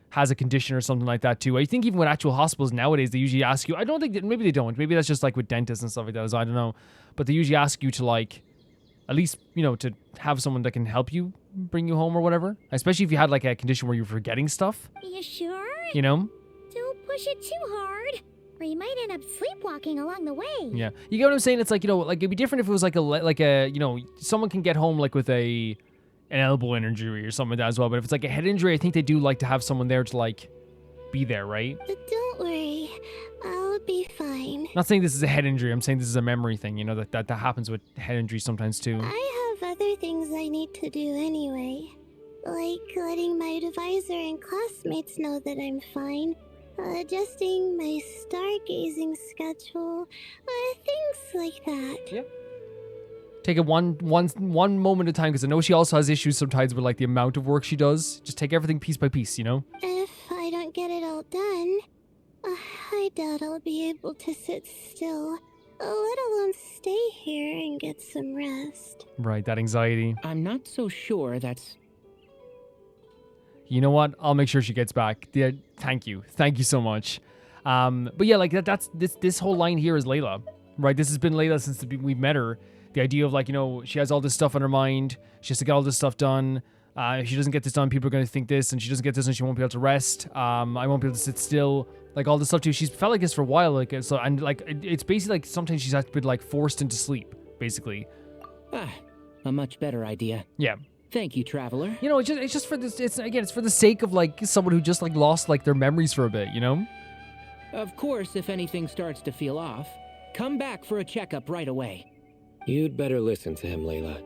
has a condition or something like that too. I think even with actual hospitals nowadays, they usually ask you, I don't think that, maybe they don't. Maybe that's just like with dentists and stuff like that, so I don't know. But they usually ask you to like, at least, to have someone that can help you bring you home or whatever. Especially if you had like a condition where you're forgetting stuff. You sure? You know? Don't push it too hard, or you might end up sleepwalking along the way. Yeah. You get what I'm saying? It's like, like it'd be different if it was like someone can get home like with an elbow injury or something like that as well. But if it's like a head injury, I think they do like to have someone there to like be there, right? But don't worry, I'll be fine. Not saying this is a head injury. I'm saying this is a memory thing. That happens with head injuries sometimes too. I have other things I need to do anyway. Like letting my advisor and classmates know that I'm fine. Adjusting my stargazing schedule. Things like that. Yep. Take it one moment at a time, because I know she also has issues sometimes with like the amount of work she does. Just take everything piece by piece, If I don't get it all done, I doubt I'll be able to sit still, let alone stay here and get some rest. Right, that anxiety. I'm not so sure that's... You know what? I'll make sure she gets back. Yeah, thank you so much. But yeah, like that's this whole line here is Layla, right? This has been Layla since we've met her. The idea of like, she has all this stuff on her mind. She has to get all this stuff done. If she doesn't get this done, people are going to think this, and she doesn't get this, and she won't be able to rest. I won't be able to sit still. Like all this stuff too. She's felt like this for a while. Like so, and like it's basically like sometimes she's had to be like forced into sleep, basically. A much better idea. Yeah. Thank you, traveler. It's just for this. It's for the sake of like someone who just like lost like their memories for a bit. Of course, if anything starts to feel off, come back for a checkup right away. You'd better listen to him, Layla,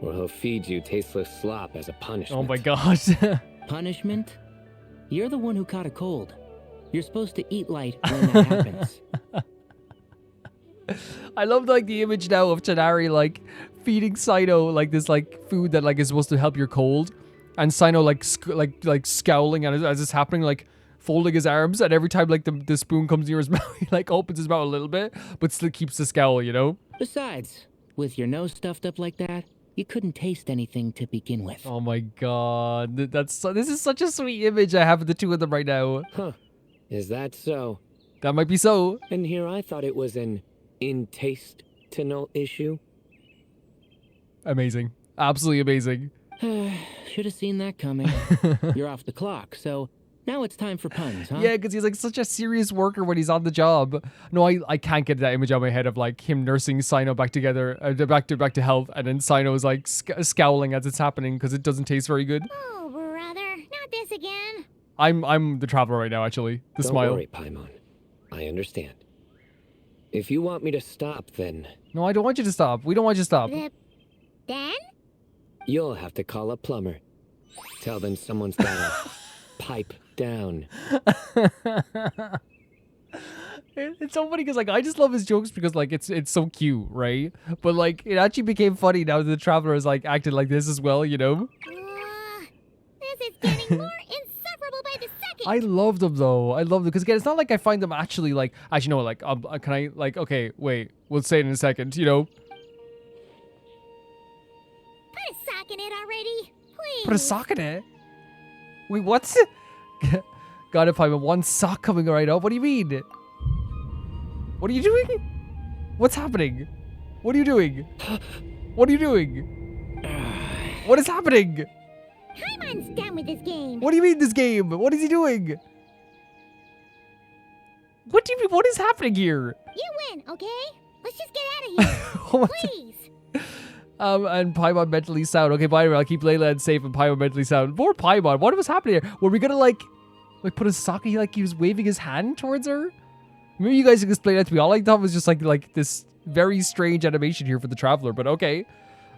or he'll feed you tasteless slop as a punishment. Oh my gosh. Punishment? You're the one who caught a cold. You're supposed to eat light when that happens. I love like the image now of Tighnari like feeding Cyno like this like food that like is supposed to help your cold, and Cyno like scowling as it's happening, like folding his arms, and every time like the spoon comes near his mouth, he like opens his mouth a little bit, but still keeps the scowl, you know? Besides, with your nose stuffed up like that, you couldn't taste anything to begin with. Oh my god, this is such a sweet image I have of the two of them right now. Huh. Is that so? That might be so. And here I thought it was an in-taste-to-know issue. Amazing. Absolutely amazing. Should have seen that coming. You're off the clock, so now it's time for puns, huh? Yeah, because he's like such a serious worker when he's on the job. No, I can't get that image out of my head of like him nursing Cyno back together, back to health, and then Cyno is like scowling as it's happening because it doesn't taste very good. Oh, brother, not this again. I'm the traveler right now, actually. The Don't smile. worry, Paimon. I understand. If you want me to stop, then No, I don't want you to stop. We don't want you to stop. Then? you'll have to call a plumber. Tell them someone's got to pipe down. It's so funny because like I just love his jokes because like it's so cute, right? But like it actually became funny now that the traveler is like acting like this as well, you know? This is getting more insufferable by the second. I love them though. I love them because again, it's not like I find them actually no, like can I like okay, wait, we'll say it in a second, you know? Put a sock in it already, please. Put a sock in it. Wait, what? God, if I have one sock coming right up, what do you mean? What are you doing? What's happening? What are you doing? What are you doing? What is happening? Paimon's done with this game. What do you mean this game? What is he doing? What do you mean? What is happening here? You win, okay? Let's just get out of here, please. And Paimon mentally sound. Okay, bye. I'll keep Layla and safe and Paimon mentally sound. Poor Paimon. What was happening here? Were we gonna like put a sock? He was waving his hand towards her. Maybe you guys can explain that to me. All I thought was just like this very strange animation here for the traveler. But okay.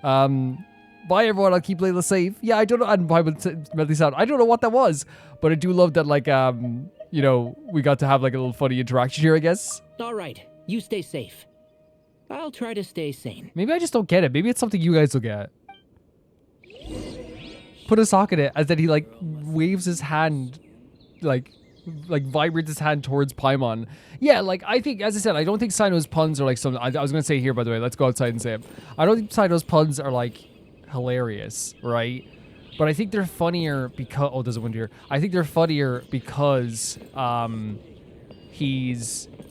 Bye everyone. I'll keep Layla safe. Yeah, I don't know. And Paimon mentally sound. I don't know what that was, but I do love that like you know, we got to have like a little funny interaction here, I guess. All right, you stay safe. I'll try to stay sane. Maybe I just don't get it. Maybe it's something you guys will get. Put a sock in it, as then he like waves his hand, like vibrates his hand towards Paimon. Yeah, like I think, as I said, I don't think Cyno's puns are like something. I was gonna say here, by the way. Let's go outside and say it. I don't think Cyno's puns are like hilarious, right? But I think they're funnier because there's a wind here. I think they're funnier because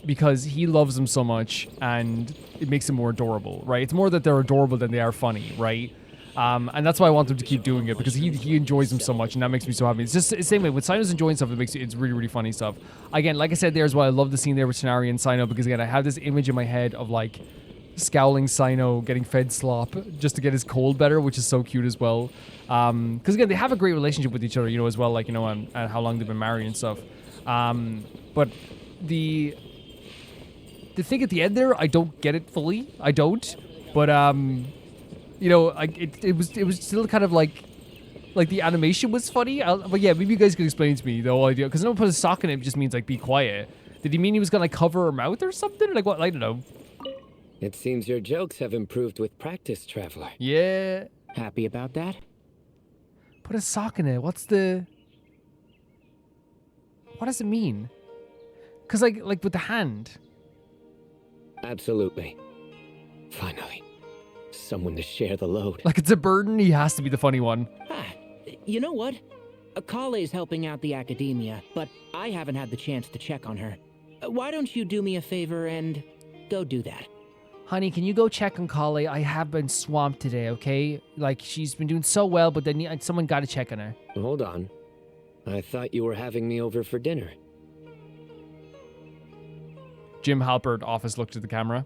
because he loves them so much and it makes him more adorable, right? It's more that they're adorable than they are funny, right? And that's why I want him to keep doing it because he enjoys them so much and that makes me so happy. It's just the same way with Cyno's enjoying stuff. It's really, really funny stuff. Again, like I said, there's why I love the scene there with Tighnari and Cyno because again, I have this image in my head of like scowling Cyno getting fed slop just to get his cold better, which is so cute as well. Because again, they have a great relationship with each other, you know, as well, like, you know, and how long they've been married and stuff. But the thing at the end there, I don't get it fully. I don't. But you know, it was still kind of like the animation was funny. But yeah, maybe you guys could explain to me the whole idea because no one put a sock in it just means like be quiet. Did he mean he was gonna like cover her mouth or something? Like what? I don't know. It seems your jokes have improved with practice, Traveler. Yeah. Happy about that? Put a sock in it. What does it mean? Cause like with the hand. Absolutely. Finally. Someone to share the load. Like it's a burden, he has to be the funny one. You know what? Collei's helping out the academia, but I haven't had the chance to check on her. Why don't you do me a favor and go do that? Honey, can you go check on Collei? I have been swamped today, okay? Like, she's been doing so well, but then someone got to check on her. Hold on. I thought you were having me over for dinner. Jim Halpert, office, looked at the camera.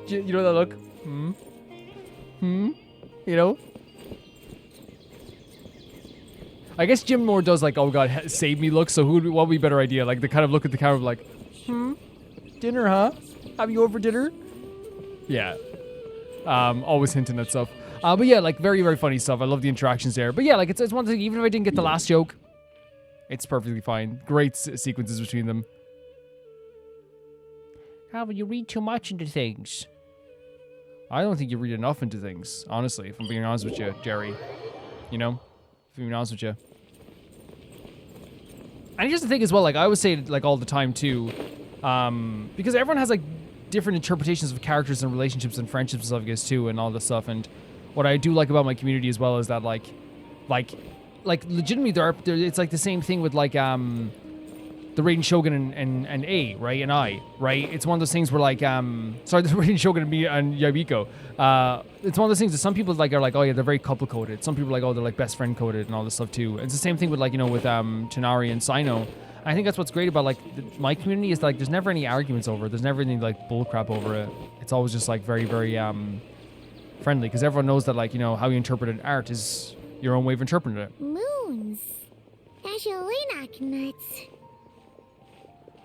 You know that look? You know? I guess Jim more does like, oh god, save me look, so what would be a better idea? Like, the kind of look at the camera of like, dinner, huh? Have you over for dinner? Yeah. Always hinting at stuff. But yeah, like very, very funny stuff. I love the interactions there. But yeah, like it's one thing, even if I didn't get the last joke, It's perfectly fine. Great sequences between them. Calvin, you read too much into things. I don't think you read enough into things, honestly, if I'm being honest with you, Jerry. You know? If I'm being honest with you. And here's the thing as well, like, I always say it, like, all the time, too. Because everyone has, like, different interpretations of characters and relationships and friendships and stuff, I guess, too, and all this stuff. And what I do like about my community as well is that, like legitimately, it's like the same thing with, like, the Raiden Shogun and A, right? And I, right? It's one of those things where, like, sorry, the Raiden Shogun and me and Yabiko. It's one of those things that some people, like, are like, oh, yeah, they're very couple-coded. Some people are like, oh, they're, like, best friend-coded and all this stuff, too. It's the same thing with, like, you know, with Tighnari and Cyno. I think that's what's great about, like, my community is, like, there's never any arguments over it. There's never any, like, bullcrap over it. It's always just, like, very, very friendly. Because everyone knows that, like, you know, how you interpret an art is your own way of interpreting it. Moons. Ashalenak nuts.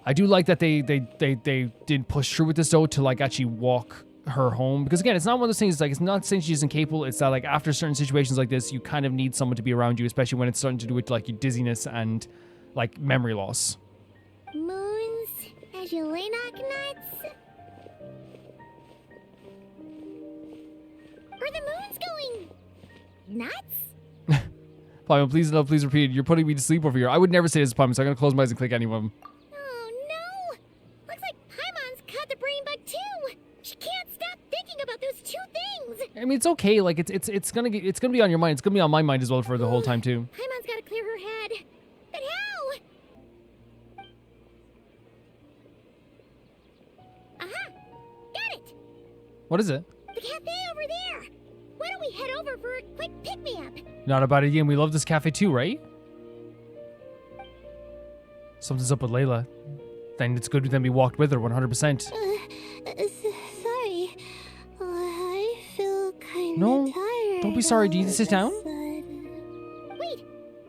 I do like that they did push through with this, though, to, like, actually walk her home. Because, again, it's not one of those things, like, it's not saying she's incapable. It's that, like, after certain situations like this, you kind of need someone to be around you, especially when it's starting to do with, like, your dizziness and, like, memory loss. Moons. Ashalenak nuts. Are the moons going nuts? Paimon, please, no, please repeat. You're putting me to sleep over here. I would never say this, Paimon, so I'm going to close my eyes and click any of them. Oh no! Looks like Paimon's caught the brain bug too. She can't stop thinking about those two things. I mean, it's okay. Like, it's gonna be on your mind. It's gonna be on my mind as well for the whole time too. Paimon's gotta clear her head. But how? Aha! Got it! What is it? The cafe over there! Why don't we head over for a quick pick-me-up? Not a bad idea, and we love this cafe too, right? Something's up with Layla. Then it's good that we walked with her 100%. Sorry. I feel kind No, of tired. don't be sorry. Do you need to sit down? Wait,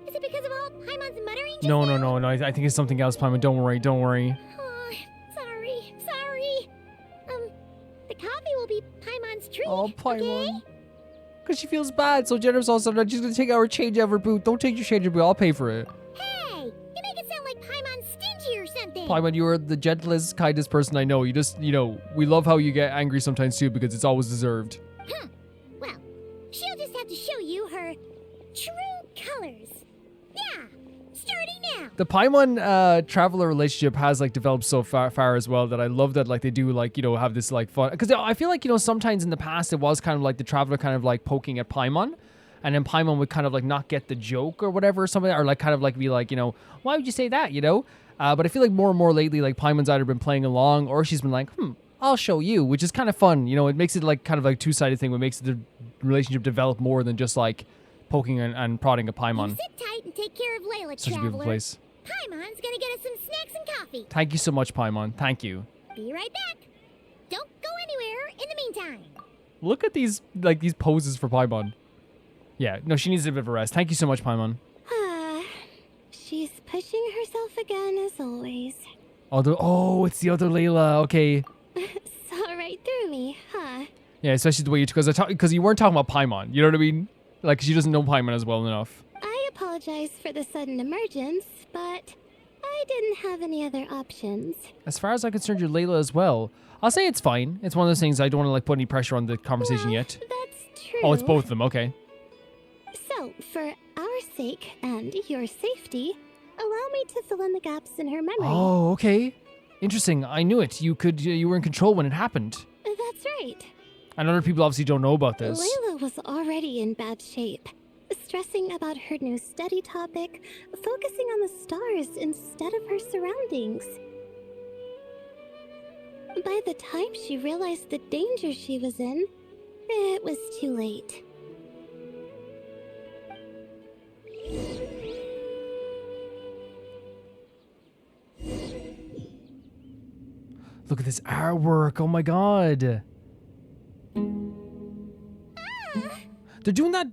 is it because of all Paimon's muttering just No, now? no. I think it's something else, Paimon. Don't worry. Oh, sorry. The coffee will be Paimon's treat. Oh, okay? Paimon. Because she feels bad, so generous all of a sudden. She's gonna take our change out of her boot. Don't take your change out of her boot. I'll pay for it. Hey, you make it sound like Paimon's stingy or something. Paimon, you are the gentlest, kindest person I know. You just, you know, we love how you get angry sometimes too because it's always deserved. Huh. Well, she'll just have to show you her true colors. Yeah, starting now. The Paimon traveler relationship has like developed so far as well that I love that like they do like, you know, have this like fun, because I feel like, you know, sometimes in the past it was kind of like the traveler kind of like poking at Paimon, and then Paimon would kind of like not get the joke or whatever or something, or like kind of like be like, you know, why would you say that, you know? But I feel like more and more lately, like Paimon's either been playing along or she's been like, I'll show you, which is kind of fun. You know, it makes it like kind of like two-sided thing, what makes the relationship develop more than just like poking and prodding at Paimon. You sit tight and take care of Layla, Such a beautiful traveler. place. Paimon's gonna get us some snacks and coffee. Thank you so much, Paimon. Thank you. Be right back. Don't go anywhere in the meantime. Look at these like these poses for Paimon. Yeah, no, she needs a bit of a rest. Thank you so much, Paimon. She's pushing herself again as always. Oh, it's the other Layla. Okay. Saw right through me, huh? Yeah, especially the way you because you weren't talking about Paimon. You know what I mean? Like she doesn't know Paimon as well enough. I apologize for the sudden emergence, but I didn't have any other options. As far as I'm concerned, you're Layla as well. I'll say it's fine. It's one of those things I don't want to like put any pressure on the conversation yet. That's true. Oh, it's both of them. Okay. So, for our sake and your safety, allow me to fill in the gaps in her memory. Oh, okay. Interesting. I knew it. You were in control when it happened. That's right. And other people obviously don't know about this. Layla was already in bad shape, stressing about her new study topic, focusing on the stars instead of her surroundings. By the time she realized the danger she was in, it was too late. Look at this artwork. Oh my god. They're doing that.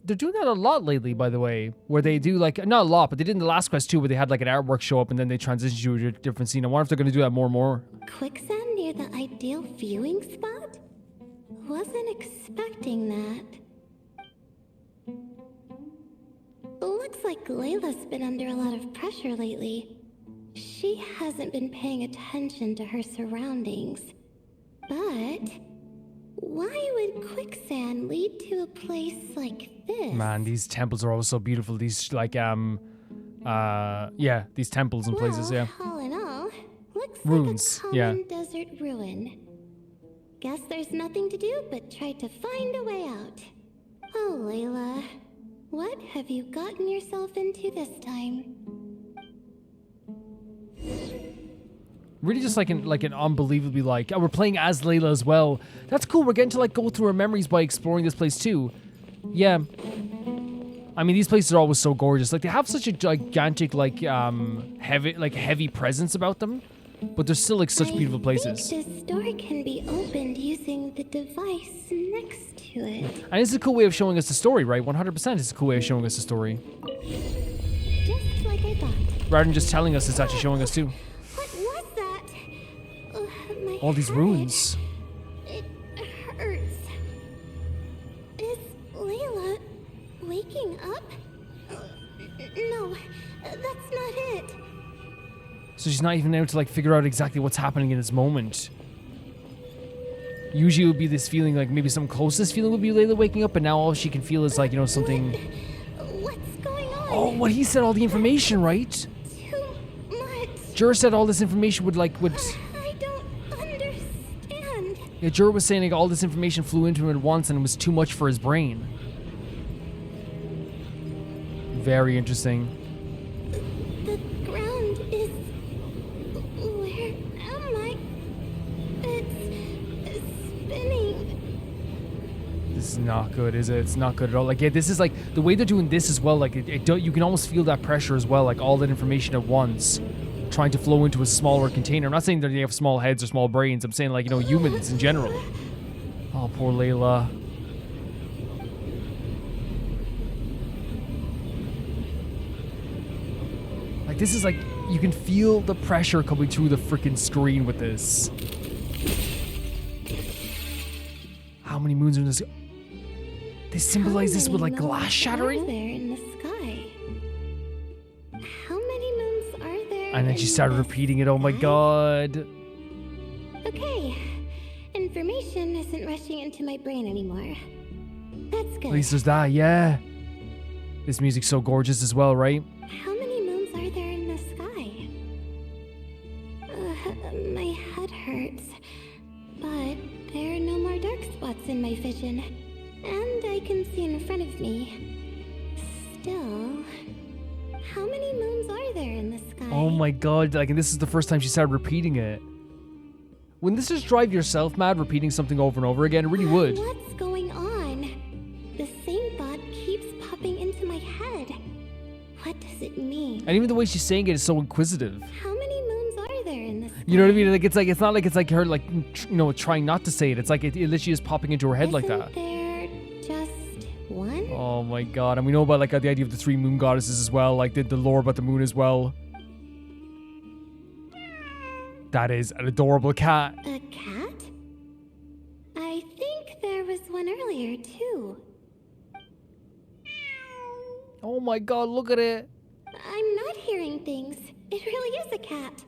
They're doing that a lot lately, by the way, where they do like, not a lot, but they did in the last quest too, where they had like an artwork show up and then they transition to a different scene. I wonder if they're going to do that more and more. Quicksand near the ideal viewing spot? Wasn't expecting that. Looks like Layla's been under a lot of pressure lately. She hasn't been paying attention to her surroundings. But why would quicksand lead to a place like this? Man, these temples are always so beautiful. These these temples and places, yeah. All in all, looks Ruins, like a common desert ruin. Guess there's nothing to do but try to find a way out. Oh, Layla, what have you gotten yourself into this time? Really just like an unbelievably we're playing as Layla as well. That's cool. We're getting to go through our memories by exploring this place too. Yeah. I mean, these places are always so gorgeous. Like, they have such a gigantic heavy presence about them, but they're still such beautiful places. I think this door can be opened using the device next to it. And it's a cool way of showing us the story, right? 100% it's a cool way of showing us the story. Just like I thought. Rather than just telling us, it's actually showing us too. What was that? My All these head. ruins. It hurts. Is Layla waking up? No, that's not it. So she's not even able to figure out exactly what's happening in this moment. Usually it would be this feeling maybe some closest feeling would be Layla waking up, but now all she can feel is something. What's going on? Oh, what he said, all the information, right? Too much. Djer said all this information would I don't understand. Yeah, Djer was saying all this information flew into him at once and it was too much for his brain. Very interesting. The ground is... Where am I? It's spinning. This is not good, is it? It's not good at all. This is the way they're doing this as well. You can almost feel that pressure as well. All that information at once, trying to flow into a smaller container. I'm not saying that they have small heads or small brains. I'm saying humans in general. Oh, poor Layla. This is you can feel the pressure coming through the freaking screen with this. How many moons are in this? They symbolize this with glass shattering? Are there in the sky? How many moons are there? And then she in started the repeating it. Oh my sky? god. Okay, information isn't rushing into my brain anymore. That's good. At least there's that, yeah. This music's so gorgeous as well, right? How many moons are there in the sky? My head hurts, but there are no more dark spots in my vision, and I can see in front of me. Still, how many moons are there in the sky? Oh my god, and this is the first time she started repeating it. Wouldn't this just drive yourself mad, repeating something over and over again? It really would. What's going on? The same thought keeps popping into my head. What does it mean? And even the way she's saying it is so inquisitive. How many moons are there in the sky? You know what I mean? It's not like her trying not to say it. It's it literally is popping into her head like that. Isn't there just one? Oh my god. And we know about the idea of the 3 moon goddesses as well, the lore about the moon as well. That is an adorable cat. A cat? I think there was one earlier too. Oh my god, look at it. I'm not hearing things. It really is a cat.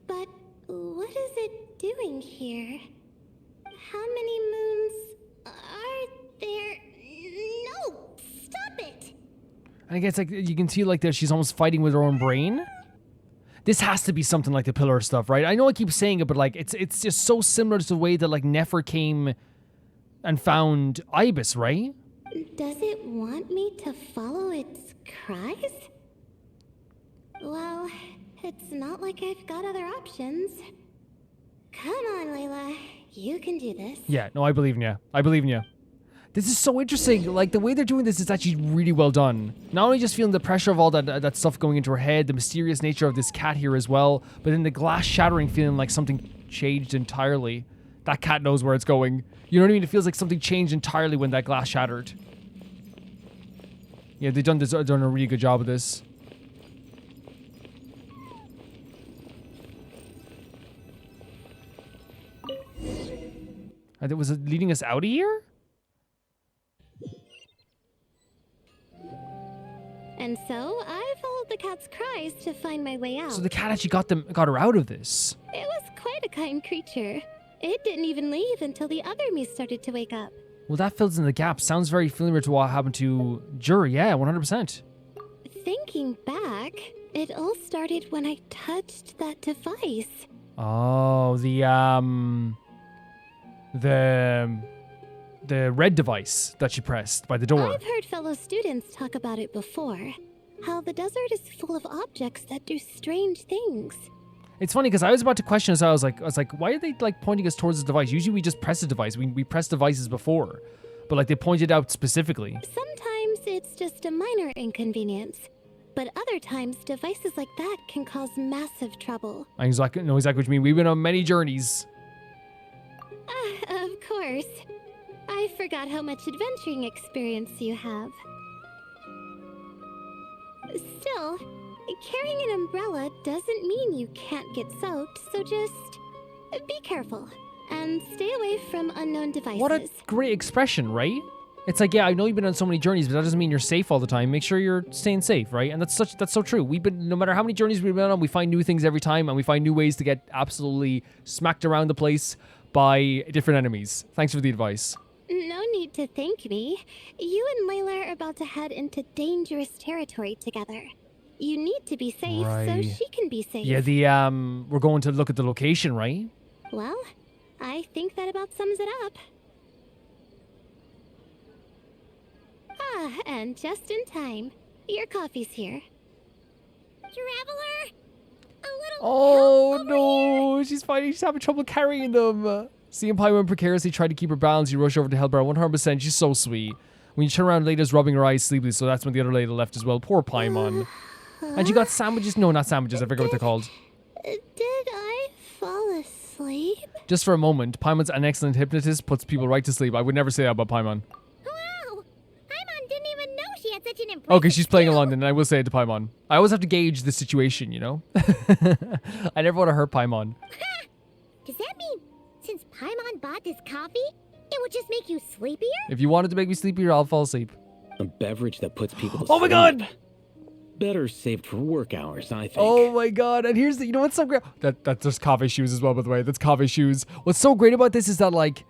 But what is it doing here? How many moons are there? No! Stop it! And again, it's you can see that she's almost fighting with her own brain. This has to be something like the pillar stuff, right? I know I keep saying it, but it's just so similar to the way that Nefer came and found Ibis, right? Does it want me to follow its cries? Well, it's not like I've got other options. Come on, Layla. You can do this. Yeah, no, I believe in you. I believe in you. This is so interesting. The way they're doing this is actually really well done. Not only just feeling the pressure of all that stuff going into her head, the mysterious nature of this cat here as well, but then the glass shattering, feeling like something changed entirely. That cat knows where it's going. You know what I mean? It feels like something changed entirely when that glass shattered. Yeah, they've done a really good job of this. Was it leading us out of here? And so I followed the cat's cries to find my way out. So the cat actually got her out of this. It was quite a kind creature. It didn't even leave until the other me started to wake up. Well, that fills in the gap. Sounds very familiar to what happened to Djer. Yeah, 100%. Thinking back, it all started when I touched that device. Oh, the red device that she pressed by the door. I've heard fellow students talk about it before. How the desert is full of objects that do strange things. It's funny because I was about to question as I was like, why are they like pointing us towards the device? Usually we just press the device. We pressed devices before, but like they pointed out specifically. Sometimes it's just a minor inconvenience, but other times devices like that can cause massive trouble. I know exactly what you mean. We've been on many journeys. Of course. I forgot how much adventuring experience you have. Still, carrying an umbrella doesn't mean you can't get soaked, so just be careful and stay away from unknown devices. What a great expression, right? It's like, yeah, I know you've been on so many journeys, but that doesn't mean you're safe all the time. Make sure you're staying safe, right? And that's so true. We've been, no matter how many journeys we've been on, we find new things every time, and we find new ways to get absolutely smacked around the place by different enemies. Thanks for the advice. No need to thank me. You and Layla are about to head into dangerous territory together. You need to be safe so she can be safe. Yeah, we're going to look at the location, right? Well, I think that about sums it up. Ah, and just in time. Your coffee's here. Traveler! A little Oh help over no, here. she's having trouble carrying them. Seeing Paimon precariously try to keep her balance, you rush over to help her. 100%, she's so sweet. When you turn around, Layla's rubbing her eyes sleepily, so that's when the other Layla left as well. Poor Paimon. And you got sandwiches? No, not sandwiches. I forget what they're called. Did I fall asleep? Just for a moment, Paimon's an excellent hypnotist, puts people right to sleep. I would never say that about Paimon. Wow! Paimon didn't even know she had such an impressive Okay, she's playing skill. along, then I will say it to Paimon. I always have to gauge the situation, you know? I never want to hurt Paimon. Does that mean since Paimon bought this coffee, it would just make you sleepier? If you wanted to make me sleepier, I'll fall asleep. A beverage that puts people to Oh my sleep. god! Better saved for work hours, I think. Oh my god, and here's the, you know what's so great? That's just Kaveh shoes as well, by the way. That's Kaveh shoes. What's so great about this is that, like,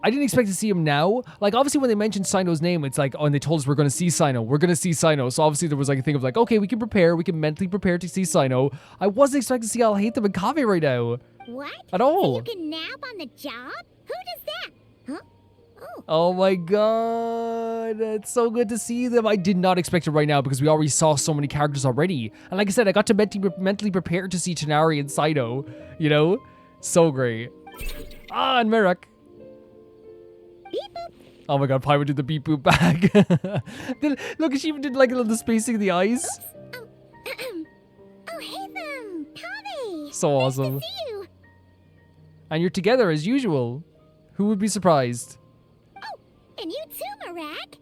I didn't expect to see him now. Like, obviously when they mentioned Cyno's name, it's like, oh, and they told us we're going to see Cyno. We're going to see Cyno. So obviously there was like a thing of like, okay, we can prepare. We can mentally prepare to see Cyno. I wasn't expecting to see Alhaitham and Kaveh right now. What? At all. So you can nap on the job? Who does that? Huh? Oh. Oh my god, it's so good to see them. I did not expect it right now because we already saw so many characters already. And like I said, I got to mentally prepare to see Tighnari and Cyno, you know? So great. Ah, and Merak. Beep boop. Oh my god, Paimon did the beep boop back. Look, she even did like a little spacing of the eyes. Oh, Alhaitham, Kaveh. So awesome. Nice to see you. And you're together as usual. Who would be surprised? Oh, and you too, Marak.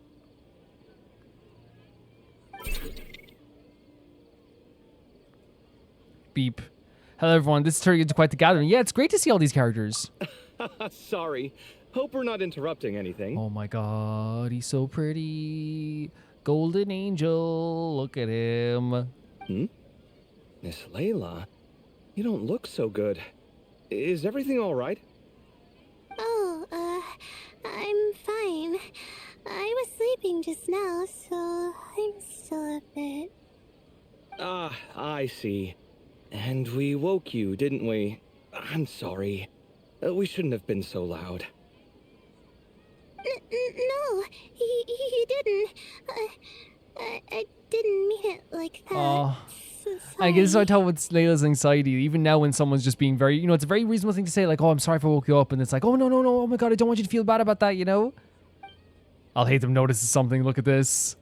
Beep. Hello everyone, this is turning into quite the gathering. Yeah, it's great to see all these characters. Sorry. Hope we're not interrupting anything. Oh my god, he's so pretty. Golden angel, look at him. Miss Layla, you don't look so good. Is everything all right? Oh, I'm fine. I was sleeping just now, so I'm still a bit... Ah, I see. And we woke you, didn't we? I'm sorry. We shouldn't have been so loud. No, you didn't. I didn't mean it like that. Oh. So I guess sorry. I tell what's Layla's anxiety. Even now when someone's just being very, you know, it's a very reasonable thing to say, like, oh, I'm sorry if I woke you up. And it's like, oh, no, oh my god, I don't want you to feel bad about that, you know? Alhaitham notices something, look at this.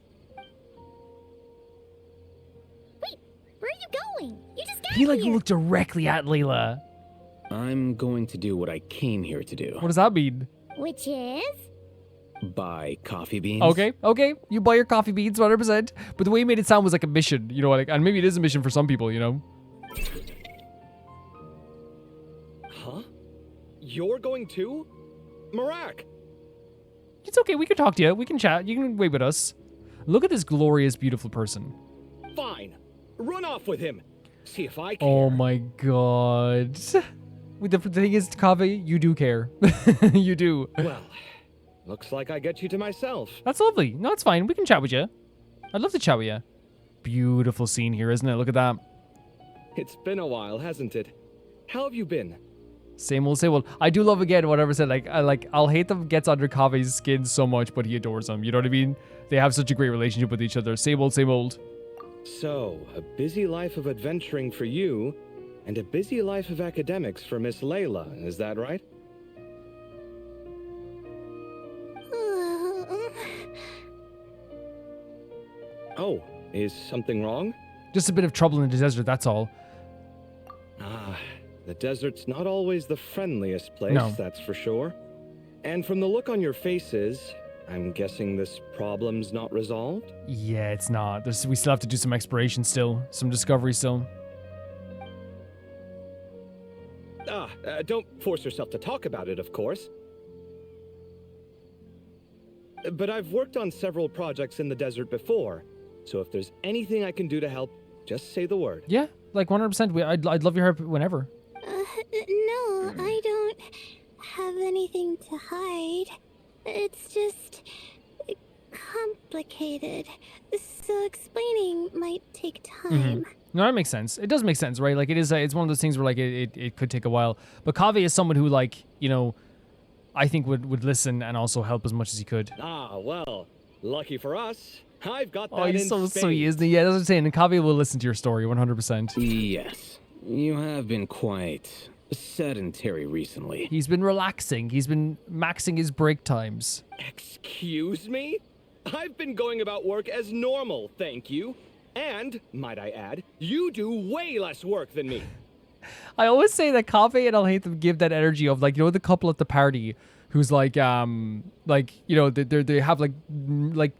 Wait, where are you going? You just got He, like, here. looked directly at Layla. I'm going to do what I came here to do. What does that mean? Which is? Buy coffee beans. Okay. You buy your coffee beans, 100%. But the way he made it sound was like a mission, you know, like, and maybe it is a mission for some people, you know? Huh? You're going too? Marak! It's okay, we can talk to you. We can chat. You can wait with us. Look at this glorious, beautiful person. Fine. Run off with him. See if I care. Oh my god. The thing is, Kaveh, you do care. You do. Well, looks like I get you to myself. That's lovely. No, it's fine. We can chat with you. I'd love to chat with you. Beautiful scene here, isn't it? Look at that. It's been a while, hasn't it? How have you been? Same old, same old. I do love, again, whatever said, like Alhaitham gets under Kaveh's skin so much, but he adores him. You know what I mean? They have such a great relationship with each other. Same old, same old. So, a busy life of adventuring for you, and a busy life of academics for Miss Layla, is that right? Oh, is something wrong? Just a bit of trouble in the desert, that's all. Ah, the desert's not always the friendliest place, No. that's for sure. And from the look on your faces, I'm guessing this problem's not resolved? Yeah, it's not. We still have to do some exploration still. Some discovery still. Don't force yourself to talk about it, of course. But I've worked on several projects in the desert before, so if there's anything I can do to help, just say the word. Yeah, like 100%. I'd love your help whenever. No, I don't have anything to hide. It's just complicated, so explaining might take time. No, that makes sense. It does make sense, right? Like, it's one of those things where, like, it could take a while. But Kaveh is someone who, like, you know, I think would listen and also help as much as he could. Ah, well, lucky for us, I've got that Oh, he's in so spades. sweet, isn't he? Yeah, that's what I'm saying. And Kaveh will listen to your story 100%. Yes, you have been quite sedentary recently. He's been relaxing. He's been maxing his break times. Excuse me? I've been going about work as normal, thank you. And, might I add, you do way less work than me. I always say that Kaveh and Alhaitham give that energy of, like, you know, the couple at the party who's like, you know, they have like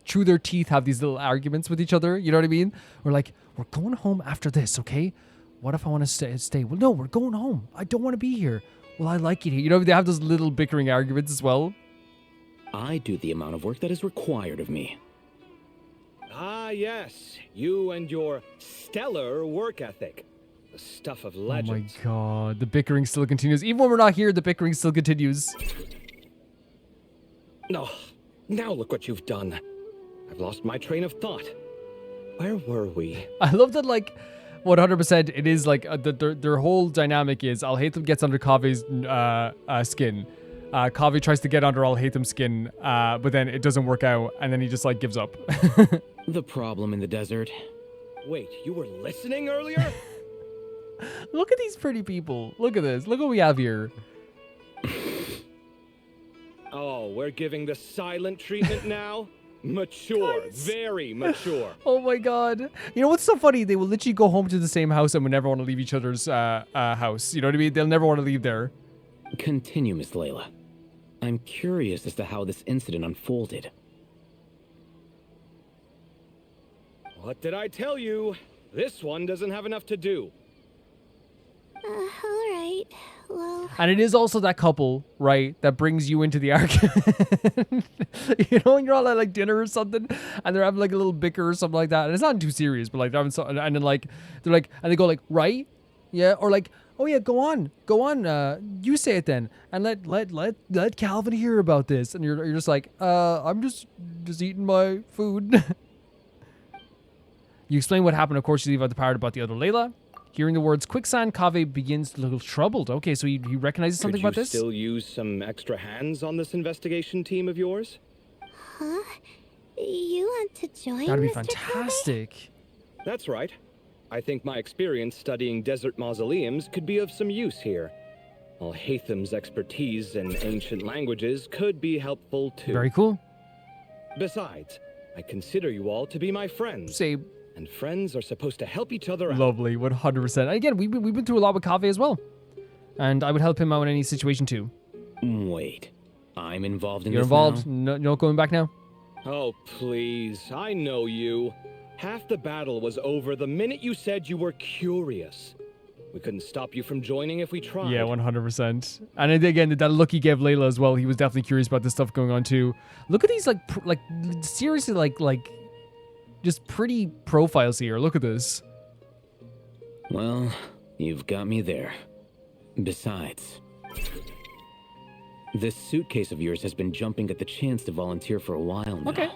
through their teeth have these little arguments with each other. You know what I mean? We're like, we're going home after this, okay? What if I want to stay? Well, no, we're going home. I don't want to be here. Well, I like it here. You know, they have those little bickering arguments as well. I do the amount of work that is required of me. Ah, yes. You and your stellar work ethic. The stuff of legends. Oh my god. The bickering still continues. Even when we're not here, the bickering still continues. No. Now look what you've done. I've lost my train of thought. Where were we? I love that, like, 100% it is like their whole dynamic is Alhaitham gets under Kaveh's skin. Kaveh tries to get under Alhaitham's skin, but then it doesn't work out, and then he just, like, gives up. The problem in the desert. Wait, you were listening earlier? Look at these pretty people. Look at this. Look what we have here. Oh, we're giving the silent treatment now? Mature. Guys. Very mature. Oh my god. You know what's so funny? They will literally go home to the same house and would never want to leave each other's house. You know what I mean? They'll never want to leave there. Continue, Miss Layla. I'm curious as to how this incident unfolded. What did I tell you? This one doesn't have enough to do. Alright, well... And it is also that couple, right, that brings you into the argument. You know, when you're all at, like, dinner or something, and they're having, like, a little bicker or something like that, and it's not too serious, but, like, they're having something, and then, like, they're like, and they go, like, right? Yeah, or, like, oh, yeah, go on, you say it then, and let Calvin hear about this, and you're just like, I'm just eating my food. You explain what happened, of course, you leave out the part about the other Layla. Hearing the words quicksand, Kaveh begins a little troubled. Okay, so he recognizes something about this? Could you still use some extra hands on this investigation team of yours? Huh? You want to join, That'd be Mr. Kaveh? fantastic. That's right. I think my experience studying desert mausoleums could be of some use here. Alhaitham's expertise in ancient languages could be helpful too. Very cool. Besides, I consider you all to be my friends. Same. And friends are supposed to help each other out. Lovely, 100%. And again, we've been through a lot with Kaveh as well. And I would help him out in any situation too. Wait, I'm involved in You're this involved? now? No going back now? Oh, please. I know you. Half the battle was over the minute you said you were curious. We couldn't stop you from joining if we tried. Yeah, 100%. And again, that look he gave Layla as well, he was definitely curious about this stuff going on too. Look at these, like seriously, like just pretty profiles here. Look at this. Well, you've got me there. Besides, this suitcase of yours has been jumping at the chance to volunteer for a while now. Okay.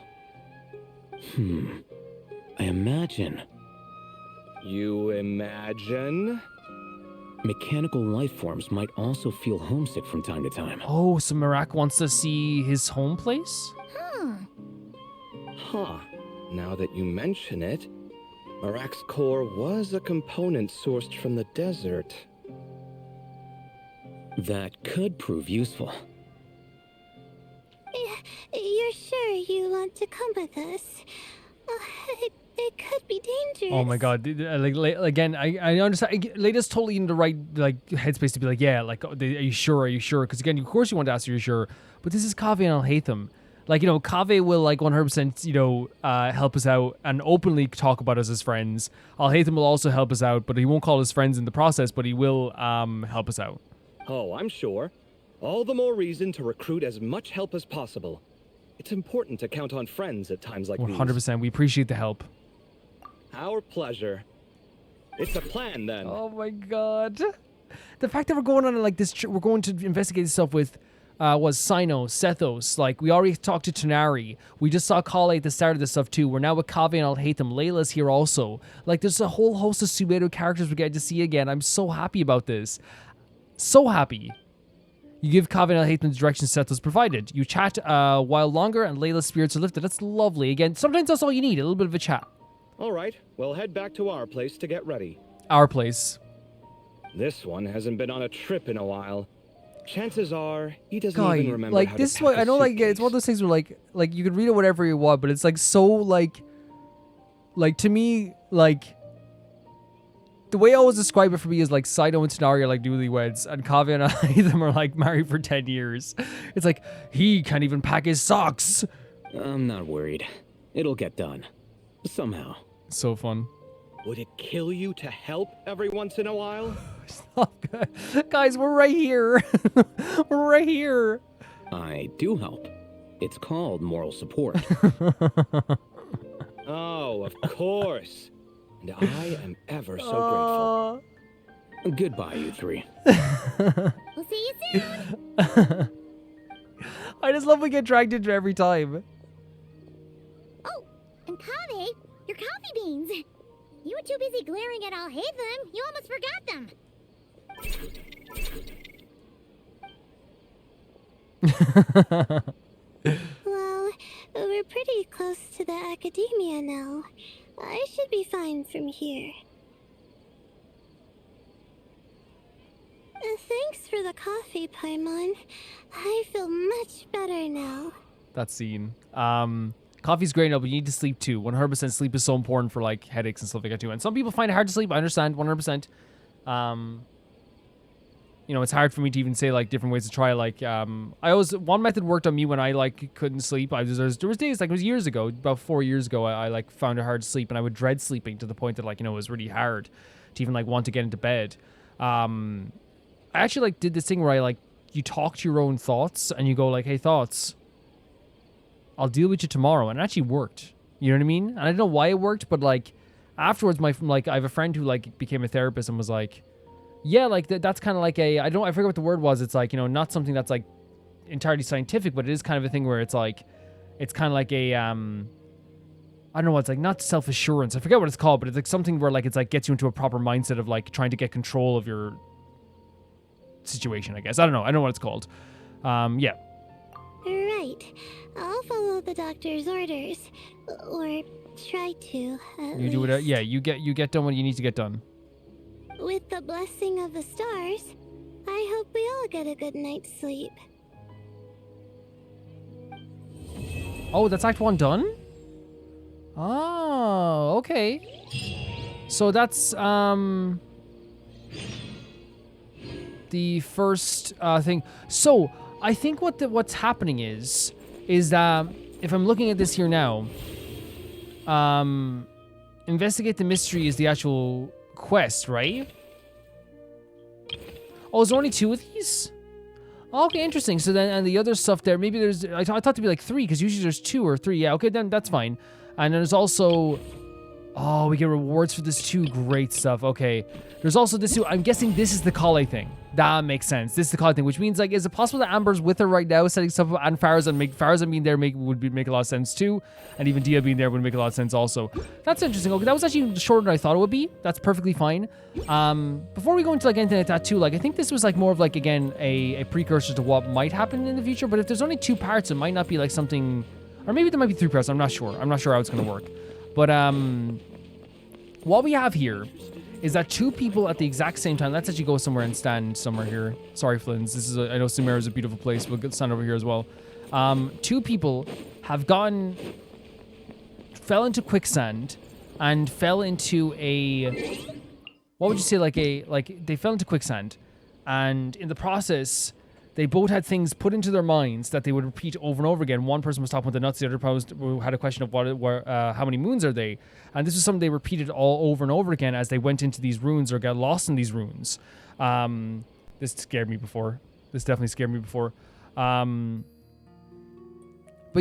I imagine You imagine? mechanical life forms might also feel homesick from time to time. Oh, so Marak wants to see his home place? Huh. Now that you mention it, Marak's core was a component sourced from the desert. That could prove useful. You're sure you want to come with us? It could be dangerous. Oh my god. Again, I understand. Layla's totally in the right headspace to be like, yeah, like, are you sure? Are you sure? Because again, of course you want to ask, are you sure? But this is Kaveh and Alhaitham. Like, Kaveh will, 100%, help us out and openly talk about us as friends. Alhaitham will also help us out, but he won't call us friends in the process, but he will help us out. Oh, I'm sure. All the more reason to recruit as much help as possible. It's important to count on friends at times like 100%. We appreciate the help. these. Our pleasure. It's a plan, then. Oh my god. The fact that we're going on we're going to investigate this stuff with was Cyno, Sethos. Like, we already talked to Tighnari. We just saw Collei at the start of this stuff too. We're now with Kaveh and Alhaitham. Layla's here also. Like, there's a whole host of Sumeru characters we get to see again. I'm so happy about this. So happy. You give Kaveh and Alhaitham the directions Sethos provided. You chat a while longer and Layla's spirits are lifted. That's lovely. Again, sometimes that's all you need. A little bit of a chat. All right, we'll head back to our place to get ready. Our place. This one hasn't been on a trip in a while. Chances are he doesn't Guy, even remember like, how this to is what pack I a know, it's suitcase. one of those things where like you can read it whatever you want, but it's like so like to me, like, the way I always describe it for me is like Cyno and Tighnari are like newlyweds and Kaveh and Alhaitham are like married for 10 years. It's like, he can't even pack his socks. I'm not worried. It'll get done. Somehow. So fun. Would it kill you to help every once in a while? Guys, we're right here. We're right here. I do help. It's called moral support. Oh, of course. And I am ever so grateful. Goodbye, you three. We'll see you soon. I just love we get dragged into every time. Oh, and Kaveh, your coffee beans. You were too busy glaring at Alhaitham. You almost forgot them. Well, we're pretty close to the academia now. I should be fine from here. Thanks for the coffee, Paimon. I feel much better now. That scene. Coffee's great now, but you need to sleep too. 100% sleep is so important for like headaches and stuff like that too. And some people find it hard to sleep. I understand 100%. It's hard for me to even say like different ways to try. Like, one method worked on me when I like couldn't sleep. There was days, like, it was years ago, about 4 years ago, I like found it hard to sleep and I would dread sleeping to the point that, like, it was really hard to even like want to get into bed. I actually like did this thing where you talk to your own thoughts and you go like, hey, thoughts, I'll deal with you tomorrow. And it actually worked. You know what I mean? And I don't know why it worked, but like afterwards, I have a friend who like became a therapist and was like, yeah, like that's kind of like I forget what the word was. It's like, not something that's like entirely scientific, but it is kind of a thing where it's like, it's kind of like a, I don't know, it's like not self-assurance. I forget what it's called, but it's like something where like, it's like gets you into a proper mindset of like trying to get control of your situation, I guess. I don't know what it's called. Yeah. Right. I'll follow the doctor's orders. Or try to, at You do whatever. least. Yeah, you get done what you need to get done. With the blessing of the stars, I hope we all get a good night's sleep. Oh, that's Act 1 done? Oh, okay. So that's the first thing. So I think what's happening is that if I'm looking at this here now, investigate the mystery is the actual quest, right? Oh, is there only 2 of these? Okay, interesting. So then, and the other stuff there, maybe there's, I thought to be like 3, because usually there's 2 or 3. Yeah, okay, then that's fine. And there's also... Oh, we get rewards for this too. Great stuff. Okay. There's also this too. I'm guessing this is the Collei thing. That makes sense. This is the Collei thing, which means, like, is it possible that Amber's with her right now, setting stuff up, and Farazan being there would make a lot of sense too, and even Dia being there would make a lot of sense also. That's interesting. Okay, that was actually shorter than I thought it would be. That's perfectly fine. Before we go into like anything like that too, like I think this was like more of like again a precursor to what might happen in the future. But if there's only 2 parts, it might not be like something, or maybe there might be 3 parts. I'm not sure. I'm not sure how it's gonna work. But what we have here is that 2 people at the exact same time. Let's actually go somewhere and stand somewhere here. Sorry, Flins. This is I know Sumeru is a beautiful place. We'll stand over here as well. 2 people have fell into quicksand and fell into a, what would you say, like they fell into quicksand, and in the process, they both had things put into their minds that they would repeat over and over again. One person was talking with the nuts, the other person had a question of how many moons are they? And this was something they repeated all over and over again as they went into these runes or got lost in these runes. This scared me before. This definitely scared me before. But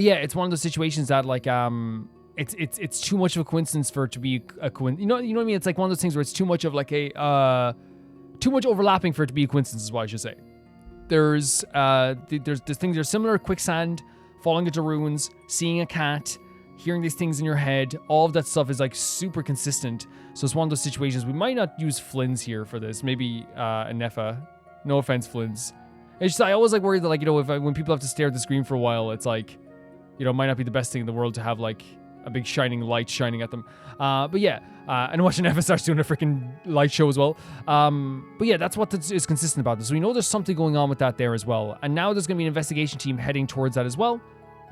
yeah, it's one of those situations that like it's too much of a coincidence for it to be a coincidence. You know what I mean? It's like one of those things where it's too much of like too much overlapping for it to be a coincidence is what I should say. There's things that are similar: quicksand, falling into ruins, seeing a cat, hearing these things in your head. All of that stuff is like super consistent. So it's one of those situations. We might not use Flins here for this. Maybe a Nefa. No offense, Flins. It's just I always like worry that like when people have to stare at the screen for a while, it's like it might not be the best thing in the world to have like a big shining light shining at them. But yeah, and watching Nefa starts doing a freaking light show as well. But yeah, that's what is consistent about this. So we know there's something going on with that there as well. And now there's going to be an investigation team heading towards that as well.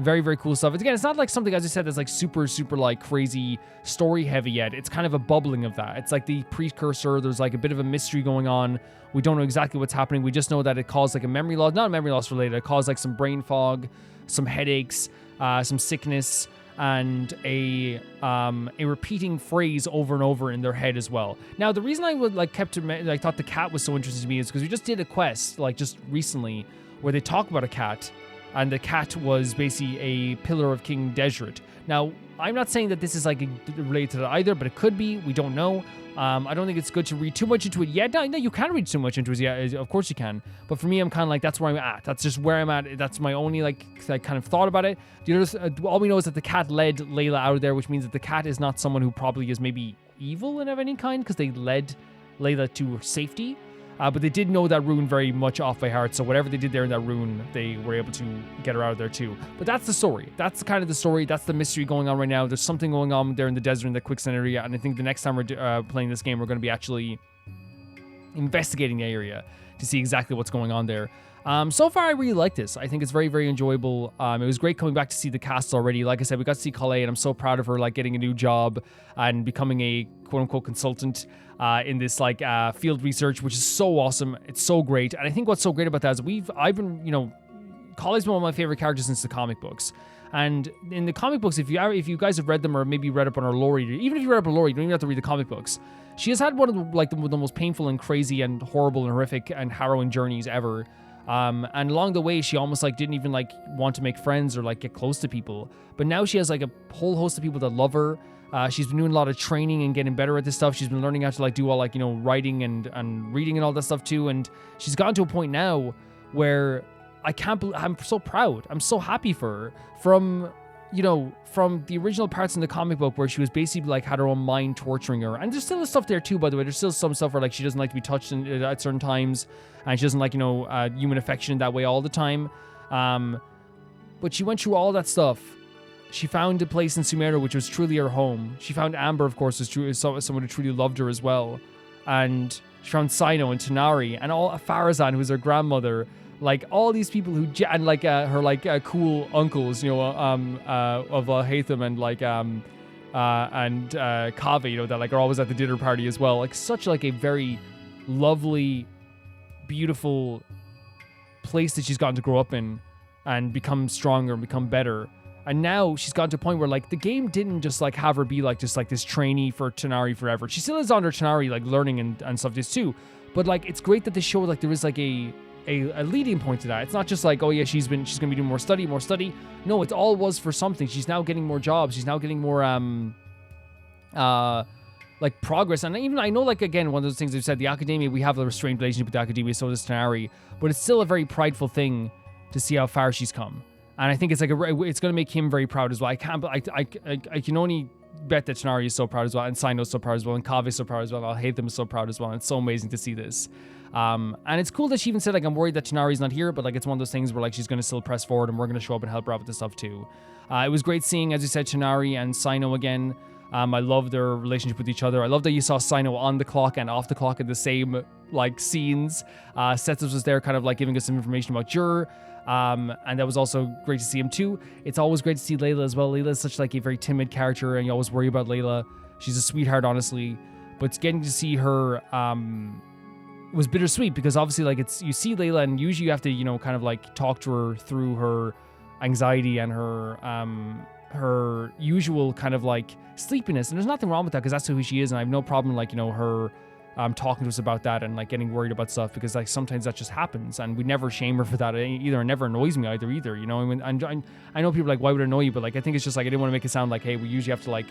Very, very cool stuff. Again, it's not like something, as I said, that's like super, super like crazy story heavy yet. It's kind of a bubbling of that. It's like the precursor. There's like a bit of a mystery going on. We don't know exactly what's happening. We just know that it caused like a memory loss, not a memory loss related. It caused like some brain fog, some headaches, some sickness, and a repeating phrase over and over in their head as well. Now, the reason I would thought the cat was so interesting to me is because we just did a quest like just recently where they talk about a cat, and the cat was basically a pillar of King Djer. Now, I'm not saying that this is like related to that either, but it could be. We don't know. I don't think it's good to read too much into it yet. No, you can read too much into it. Yeah, of course you can. But for me, I'm kind of like, that's where I'm at. That's just where I'm at. That's my only like kind of thought about it. All we know is that the cat led Layla out of there, which means that the cat is not someone who probably is maybe evil of any kind, because they led Layla to safety. But they did know that rune very much off by heart, so whatever they did there in that rune, they were able to get her out of there too. But that's the story. That's kind of the story. That's the mystery going on right now. There's something going on there in the desert, in the quicksand area, and I think the next time we're playing this game, we're going to be actually investigating the area to see exactly what's going on there. So far, I really like this. I think it's very, very enjoyable. It was great coming back to see the cast already. Like I said, we got to see Collei, and I'm so proud of her, like getting a new job and becoming a quote-unquote consultant in this like field research, which is so awesome. It's so great. And I think what's so great about that is I've been, Collei's been one of my favorite characters since the comic books. And in the comic books, if you guys have read them or maybe read up on her lore, even if you read up on lore, you don't even have to read the comic books. She has had one of the most painful and crazy and horrible and horrific and harrowing journeys ever. And along the way, she almost like didn't even like want to make friends or like get close to people. But now she has like a whole host of people that love her. She's been doing a lot of training and getting better at this stuff. She's been learning how to like do all like, writing and reading and all that stuff too. And she's gotten to a point now where I'm so proud. I'm so happy for her from the original parts in the comic book where she was basically like had her own mind torturing her. And there's still stuff there too, by the way. There's still some stuff where like she doesn't like to be touched at certain times, and she doesn't like, human affection that way all the time. But she went through all that stuff. She found a place in Sumeru which was truly her home. She found Amber, of course, was someone who truly loved her as well. And she found Cyno and Tighnari and all Farazan, who was her grandmother. Like all these people who and like her like cool uncles, of Alhaitham and like and Kaveh, that like are always at the dinner party as well. Like such like a very lovely, beautiful place that she's gotten to grow up in and become stronger and become better. And now she's gotten to a point where like the game didn't just like have her be like just like this trainee for Tighnari forever. She still is under Tighnari like learning and stuff this too. But like it's great that they show like there is like a a leading point to that. It's not just like, oh yeah, she's gonna be doing more study. No, it all was for something. She's now getting more jobs. She's now getting more like progress. And even I know, like, again, one of those things they've said, the academia, we have a restrained relationship with the academia, so does Tighnari, but it's still a very prideful thing to see how far she's come. And I think it's like it's going to make him very proud as well. I can only bet that Tighnari is so proud as well, and Cyno's so proud as well, and Kaveh is so proud as well, and Alhaitham is so proud as well, and it's so amazing to see this. And it's cool that she even said, like, I'm worried that Tighnari's not here, but like it's one of those things where like she's going to still press forward, and we're going to show up and help her out with this stuff too. It was great seeing, as you said, Tighnari and Cyno again. I love their relationship with each other. I love that you saw Cyno on the clock and off the clock in the same like scenes. Sethos was there kind of like giving us some information about Djer. And that was also great to see him too. It's always great to see Layla as well. Layla is such like a very timid character, and you always worry about Layla. She's a sweetheart, honestly. But getting to see her was bittersweet, because obviously like you see Layla, and usually you have to, you know, kind of like talk to her through her anxiety and her usual kind of like sleepiness, and there's nothing wrong with that, because that's who she is, and I have no problem like, you know, her talking to us about that and like getting worried about stuff, because like sometimes that just happens, and we never shame her for that either. It never annoys me either, you know. I mean, I know people are like, why would it annoy you? But like I think it's just like I didn't want to make it sound like, hey, we usually have to like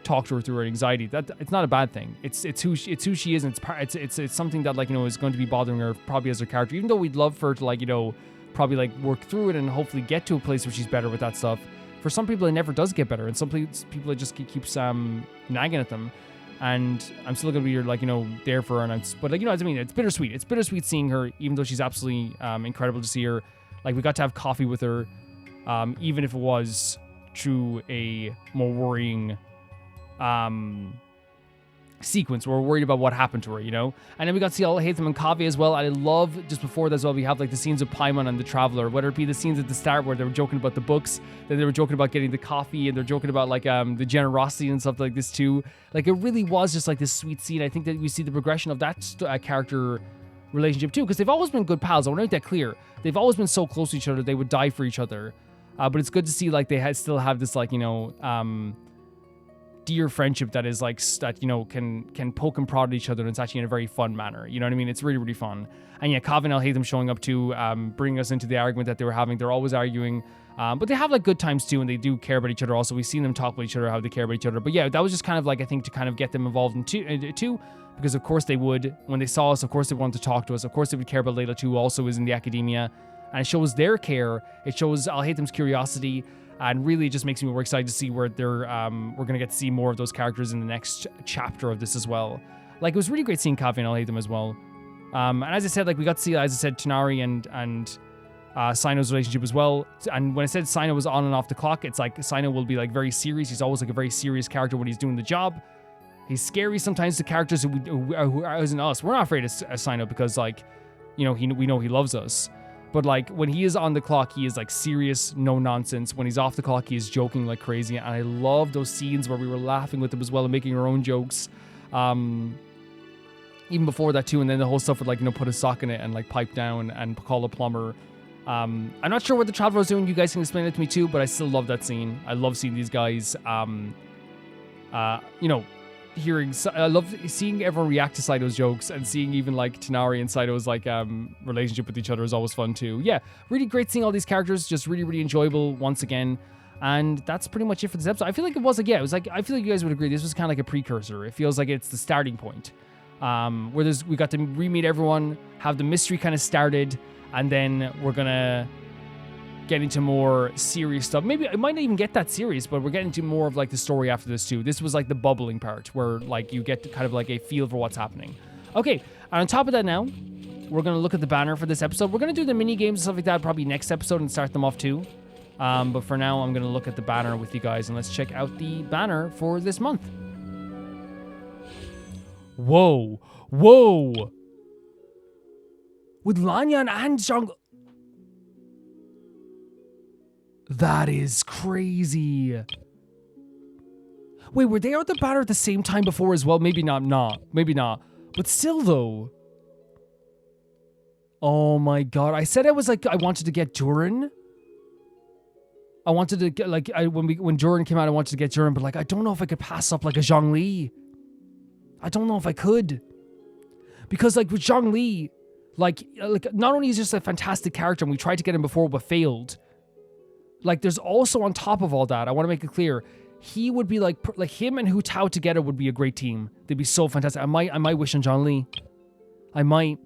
talk to her through her anxiety. That it's not a bad thing. It's who she is, and it's something that like, you know, is going to be bothering her probably as her character, even though we'd love for her to like, you know, probably like work through it and hopefully get to a place where she's better with that stuff. For some people, it never does get better, and some people it just keeps nagging at them. And I'm still gonna be like, you know, there for her. But like, you know what I mean? It's bittersweet. It's bittersweet seeing her, even though she's absolutely incredible to see her. Like, we got to have coffee with her, even if it was through a more worrying sequence where we're worried about what happened to her, you know. And then we got to see Alhaitham and Kaveh as well. And I love, just before that as well, we have like the scenes of Paimon and the Traveler, whether it be the scenes at the start where they were joking about the books, then they were joking about getting the coffee, and they're joking about like the generosity and stuff like this too. Like, it really was just like this sweet scene. I think that we see the progression of that character relationship too, because they've always been good pals. I want to make that clear. They've always been so close to each other, they would die for each other. But it's good to see like they still have this like, you know, dear friendship that is like, that, you know, can poke and prod at each other, and it's actually in a very fun manner, you know what I mean? It's really, really fun. And yeah, Kaveh and Alhaitham showing up too, bringing us into the argument that they were having. They're always arguing, but they have like good times too, and they do care about each other. Also, we've seen them talk about each other, how they care about each other. But yeah, that was just kind of like, I think, to kind of get them involved in too, because of course they would, when they saw us, of course they wanted to talk to us, of course they would care about Layla too, who also is in the academia, and it shows their care. It shows Alhaitham's curiosity. And really, it just makes me more excited to see where we're gonna get to see more of those characters in the next chapter of this as well. Like, it was really great seeing Kaveh and Alhaitham as well. And as I said, like, we got to see, as I said, Tighnari and Cyno's relationship as well. And when I said Cyno was on and off the clock, it's like Cyno will be like very serious. He's always like a very serious character when he's doing the job. He's scary sometimes to characters who isn't us. We're not afraid of Cyno because, like, you know, we know he loves us. But like, when he is on the clock, he is like serious, no nonsense. When he's off the clock, he is joking like crazy. And I love those scenes where we were laughing with him as well and making our own jokes. Even before that too. And then the whole stuff with like, you know, put a sock in it and like pipe down and call a plumber. I'm not sure what the Traveler was doing. You guys can explain it to me too, but I still love that scene. I love seeing these guys, you know, I love seeing everyone react to Cyno's jokes, and seeing even like Tighnari and Cyno's like relationship with each other is always fun too. Yeah, really great seeing all these characters, just really, really enjoyable once again. And that's pretty much it for this episode. I feel like it was like, yeah, it was like, I feel like you guys would agree, this was kind of like a precursor. It feels like it's the starting point. Where we got to re-meet everyone, have the mystery kind of started, and then we're gonna get into more serious stuff. Maybe it might not even get that serious, but we're getting to more of like the story after this too. This was like the bubbling part where like you get to kind of like a feel for what's happening. Okay, and on top of that now, we're going to look at the banner for this episode. We're going to do the mini games and stuff like that probably next episode and start them off too. But for now, I'm going to look at the banner with you guys, and let's check out the banner for this month. Whoa. With Lanyan and Zhang... That is crazy. Wait, were they at the banner at the same time before as well? Maybe not. Maybe not. But still, though. Oh my god. I said I was like, I wanted to get Durin. I wanted to get, like, when Durin came out, I wanted to get Durin, but like, I don't know if I could pass up like a Zhongli. I don't know if I could. Because like with Zhongli, Like, not only is he just a fantastic character, and we tried to get him before but failed. Like, there's also on top of all that, I want to make it clear, he would be like him and Hu Tao together would be a great team. They'd be so fantastic. I might wish on Zhongli. I might.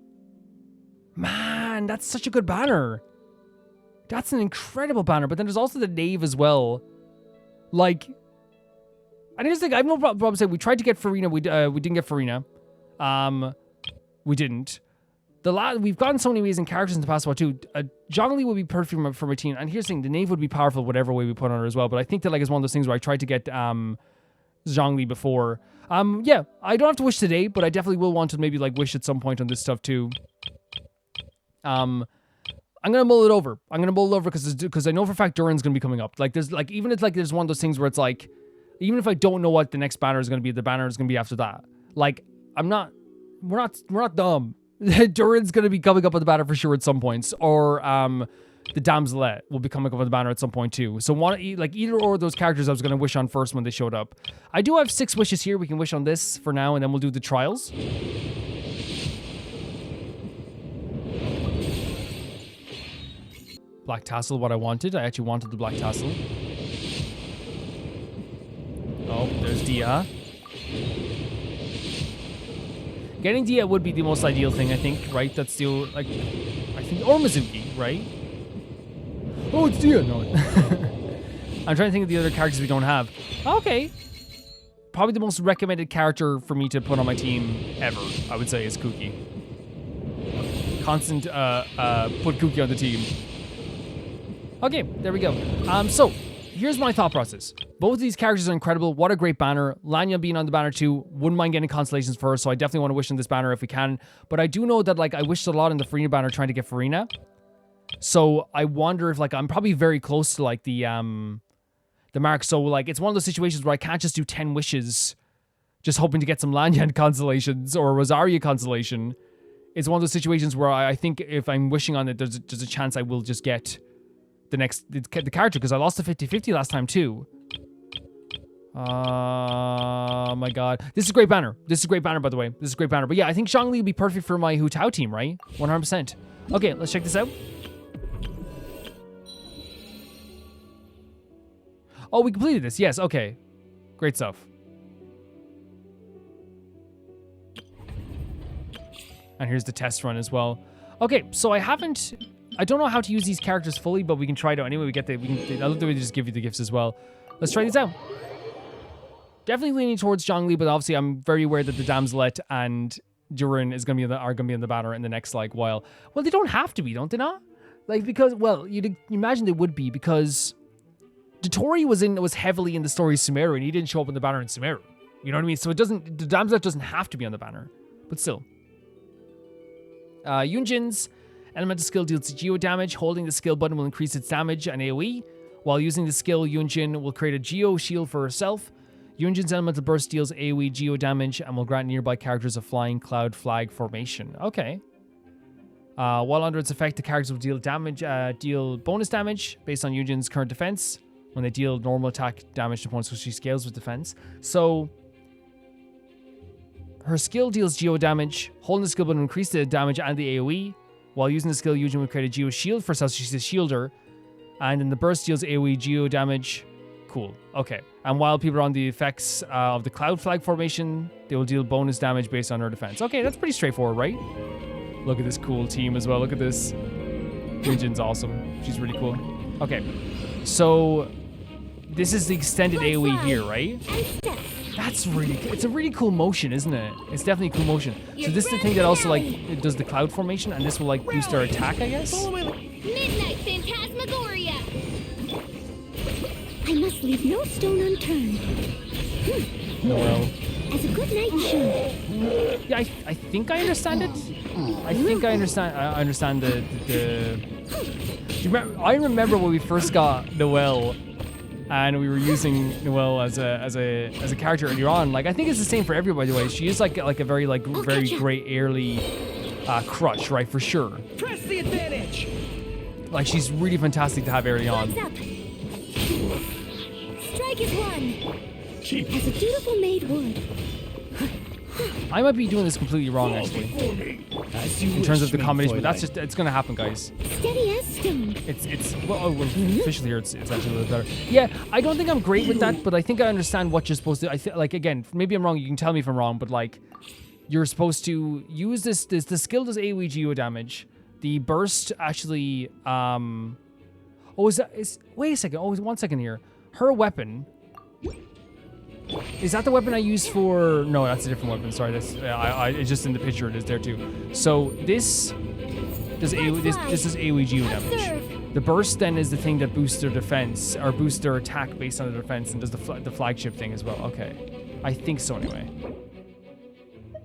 Man, that's such a good banner. That's an incredible banner. But then there's also the Knave as well. Like, and here's the thing, I have no problem saying we tried to get Farina. We didn't get Farina. We didn't. We've gotten so many amazing characters in the past while too. Zhongli would be perfect for my team. And here's the thing, the Knave would be powerful whatever way we put on her as well. But I think that like it's one of those things where I tried to get Zhongli before. Yeah, I don't have to wish today, but I definitely will want to maybe like wish at some point on this stuff too. I'm gonna mull it over. Because I know for a fact Durin's gonna be coming up. Like there's like even if like there's one of those things where it's like even if I don't know what the next banner is gonna be, the banner is gonna be after that. Like we're not dumb. Durin's gonna be coming up on the banner for sure at some points, or the Damselette will be coming up on the banner at some point too. So either or of those characters I was gonna wish on first when they showed up. I do have 6 wishes here. We can wish on this for now, and then we'll do the trials. Black Tassel, what I wanted. I actually wanted the Black Tassel. Oh, there's Dia. Getting Dia would be the most ideal thing, I think, right? That's the, like, I think, or Mizuki, right? Oh, it's Dia! No. I'm trying to think of the other characters we don't have. Okay. Probably the most recommended character for me to put on my team ever, I would say, is Kuki. Constant, put Kuki on the team. Okay, there we go. So, here's my thought process. Both of these characters are incredible. What a great banner. Lanya being on the banner too. Wouldn't mind getting constellations for her, so I definitely want to wish on this banner if we can. But I do know that, like, I wished a lot in the Farina banner trying to get Farina. So, I wonder if, like, I'm probably very close to, like, the mark. So, like, it's one of those situations where I can't just do 10 wishes just hoping to get some Lanya constellations or a Rosaria constellation. It's one of those situations where I think if I'm wishing on it, there's a chance I will just get the character, because I lost the 50-50 last time too. Oh my god. This is a great banner. This is a great banner, by the way. This is a great banner. But yeah, I think Zhongli would be perfect for my Hu Tao team, right? 100%. Okay, let's check this out. Oh, we completed this. Yes, okay. Great stuff. And here's the test run as well. Okay, so I don't know how to use these characters fully, but we can try it out anyway. I love the way they just give you the gifts as well. Let's try these out. Definitely leaning towards Zhongli, but obviously I'm very aware that the Damselette and Durin are gonna be on the banner in the next like while. Well, they don't have to be, don't they not? Like, because, well, you'd imagine they would be, because Dotori was heavily in the story of Sumeru, and he didn't show up on the banner in Sumeru. You know what I mean? So the Damselette doesn't have to be on the banner, but still. Yunjin's elemental skill deals geo damage. Holding the skill button will increase its damage and AoE. While using the skill, Yunjin will create a geo shield for herself. Yunjin's elemental burst deals AoE geo damage and will grant nearby characters a flying cloud flag formation. Okay. While under its effect, the characters will deal bonus damage based on Yunjin's current defense when they deal normal attack damage to opponents, so she scales with defense. So her skill deals geo damage. Holding the skill button will increase the damage and the AoE. While using the skill, Yunjin will create a geo shield for herself, so she's a shielder. And then the burst deals AoE geo damage. Cool. Okay. And while people are on the effects of the cloud flag formation, they will deal bonus damage based on her defense. Okay, that's pretty straightforward, right? Look at this cool team as well. Look at this. Yunjin's awesome. She's really cool. Okay. So this is the extended AoE here, right? That's it's a really cool motion, isn't it? It's definitely a cool motion. So this is the thing that also, like, it does the cloud formation, and this will, like, boost our attack, I guess? Midnight Phantasmagoria! I must leave no stone unturned. Well. As a good knight should. Yeah, I think I understand it. I think I understand the I remember when we first got Noelle, and we were using Noelle as a character earlier on. Like, I think it's the same for everybody, by the way. She is like a very great early crutch, right? For sure. Press the advantage. Like, she's really fantastic to have early on. Strike is one. As a dutiful maid would. I might be doing this completely wrong, actually, in terms of the combination, but that's just, it's gonna happen, guys. Steady as stone. Well, officially here, it's actually a little better. Yeah, I don't think I'm great with that, but I think I understand what you're supposed to, like, again, maybe I'm wrong, you can tell me if I'm wrong, but, like, you're supposed to use the skill does AoE geo damage. The burst actually, wait a second, 1 second here. Her weapon, is that the weapon I use for? No, that's a different weapon. Sorry, that's it's just in the picture. It is there too. So this does this is AoE geo damage. The burst then is the thing that boosts their defense or boosts their attack based on their defense and does the flagship thing as well. Okay, I think so anyway.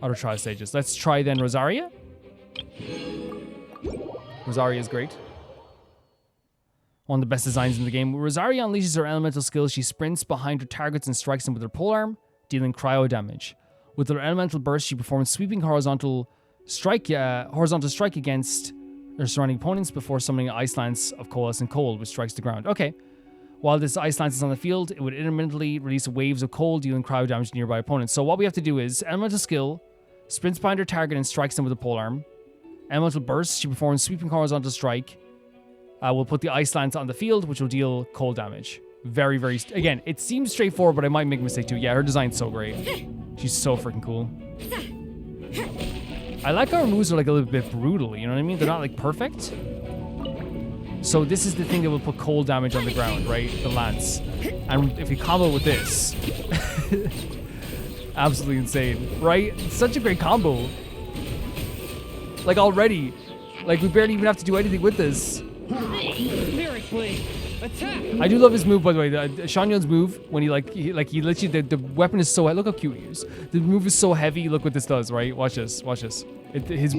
Auto trial stages. Let's try then Rosaria. Rosaria is great. One of the best designs in the game. When Rosaria unleashes her elemental skills, she sprints behind her targets and strikes them with her polearm, dealing cryo damage. With her elemental burst, she performs sweeping horizontal strike against her surrounding opponents before summoning an Ice Lance of Coalescent Cold, which strikes the ground. Okay. While this Ice Lance is on the field, it would intermittently release waves of cold, dealing cryo damage to nearby opponents. So what we have to do is, elemental skill, sprints behind her target and strikes them with a polearm. Elemental burst, she performs sweeping horizontal strike. We'll put the Ice Lance on the field, which will deal cold damage. Very, very... Again, it seems straightforward, but I might make a mistake too. Yeah, her design's so great. She's so freaking cool. I like how her moves are like a little bit brutal, you know what I mean? They're not like perfect. So this is the thing that will put cold damage on the ground, right? The Lance. And if you combo with this... absolutely insane, right? It's such a great combo. Like already. Like we barely even have to do anything with this. I do love his move, by the way. Shanyun's move when he literally the weapon is so. Look how cute he is. The move is so heavy. Look what this does, right? Watch this. Watch this. His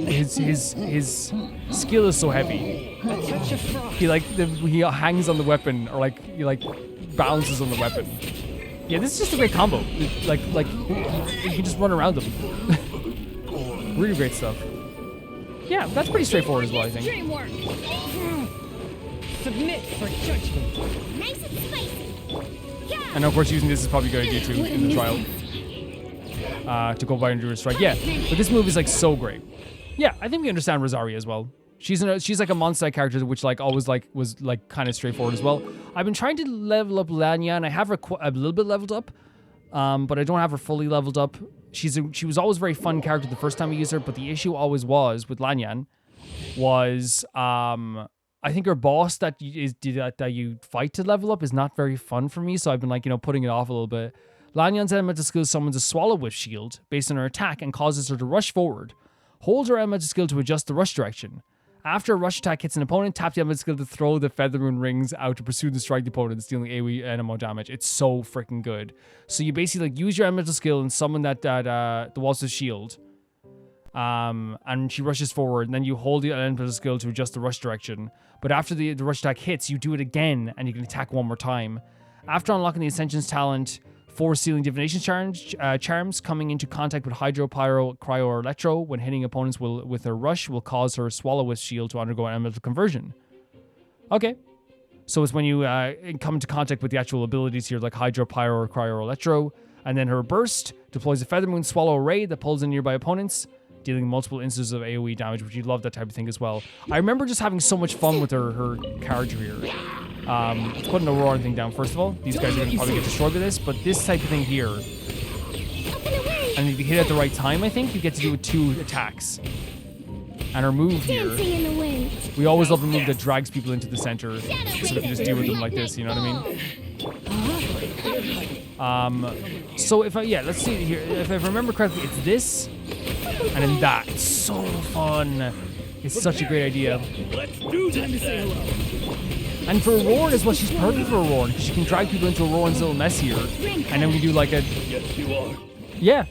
skill is so heavy. He hangs on the weapon, or he bounces on the weapon. Yeah, this is just a great combo. You can just run around them. Really great stuff. Yeah, that's pretty straightforward as well, I think. Submit for judgment. Nice and spicy. Yeah. And of course, using this is probably a good idea too in the trial. To go by and do a strike. Yeah, but this move is like so great. Yeah, I think we understand Rosaria as well. She's like a monster character, which was kind of straightforward as well. I've been trying to level up Lanya, and I have her a little bit leveled up, but I don't have her fully leveled up. She was always a very fun character the first time we used her, but the issue always was with Lanyan was I think her boss that you fight to level up is not very fun for me, so I've been putting it off a little bit. Lanyan's elemental skill summons a Swallow Whiff shield based on her attack and causes her to rush forward. Hold her elemental skill to adjust the rush direction. After a rush attack hits an opponent, tap the elemental skill to throw the Feather Moon rings out to pursue and strike the opponent, dealing AoE NMO damage. It's so freaking good. So you basically use your elemental skill and summon the Waltz's shield. And she rushes forward, and then you hold the elemental skill to adjust the rush direction. But after the rush attack hits, you do it again, and you can attack one more time. After unlocking the Ascension's talent, 4 Sealing Divination charms coming into contact with Hydro, Pyro, Cryo, or Electro when hitting opponents with her rush will cause her Swallow Whiff shield to undergo an elemental conversion. Okay. So it's when you come into contact with the actual abilities here, like Hydro, Pyro, Cryo, or Electro. And then her burst deploys a Feather Moon Swallow array that pulls in nearby opponents, dealing multiple instances of AoE damage, which you love that type of thing as well. I remember just having so much fun with her character here. Let's put an Aurora thing down first of all. These guys are going to probably get destroyed with this, but this type of thing here, and if you hit at the right time, I think, you get to do it 2 attacks. And her move here, we always love a move that drags people into the center, so we can just deal with them like this, you know what I mean? So let's see here. If I remember correctly, it's this, and then that. It's so fun. It's such a great idea. Let's do this. And for Aurora as well, she's perfect for Aurora, because she can drag people into Aurora's little mess here. And then we do like a... Yes, you are. Yeah.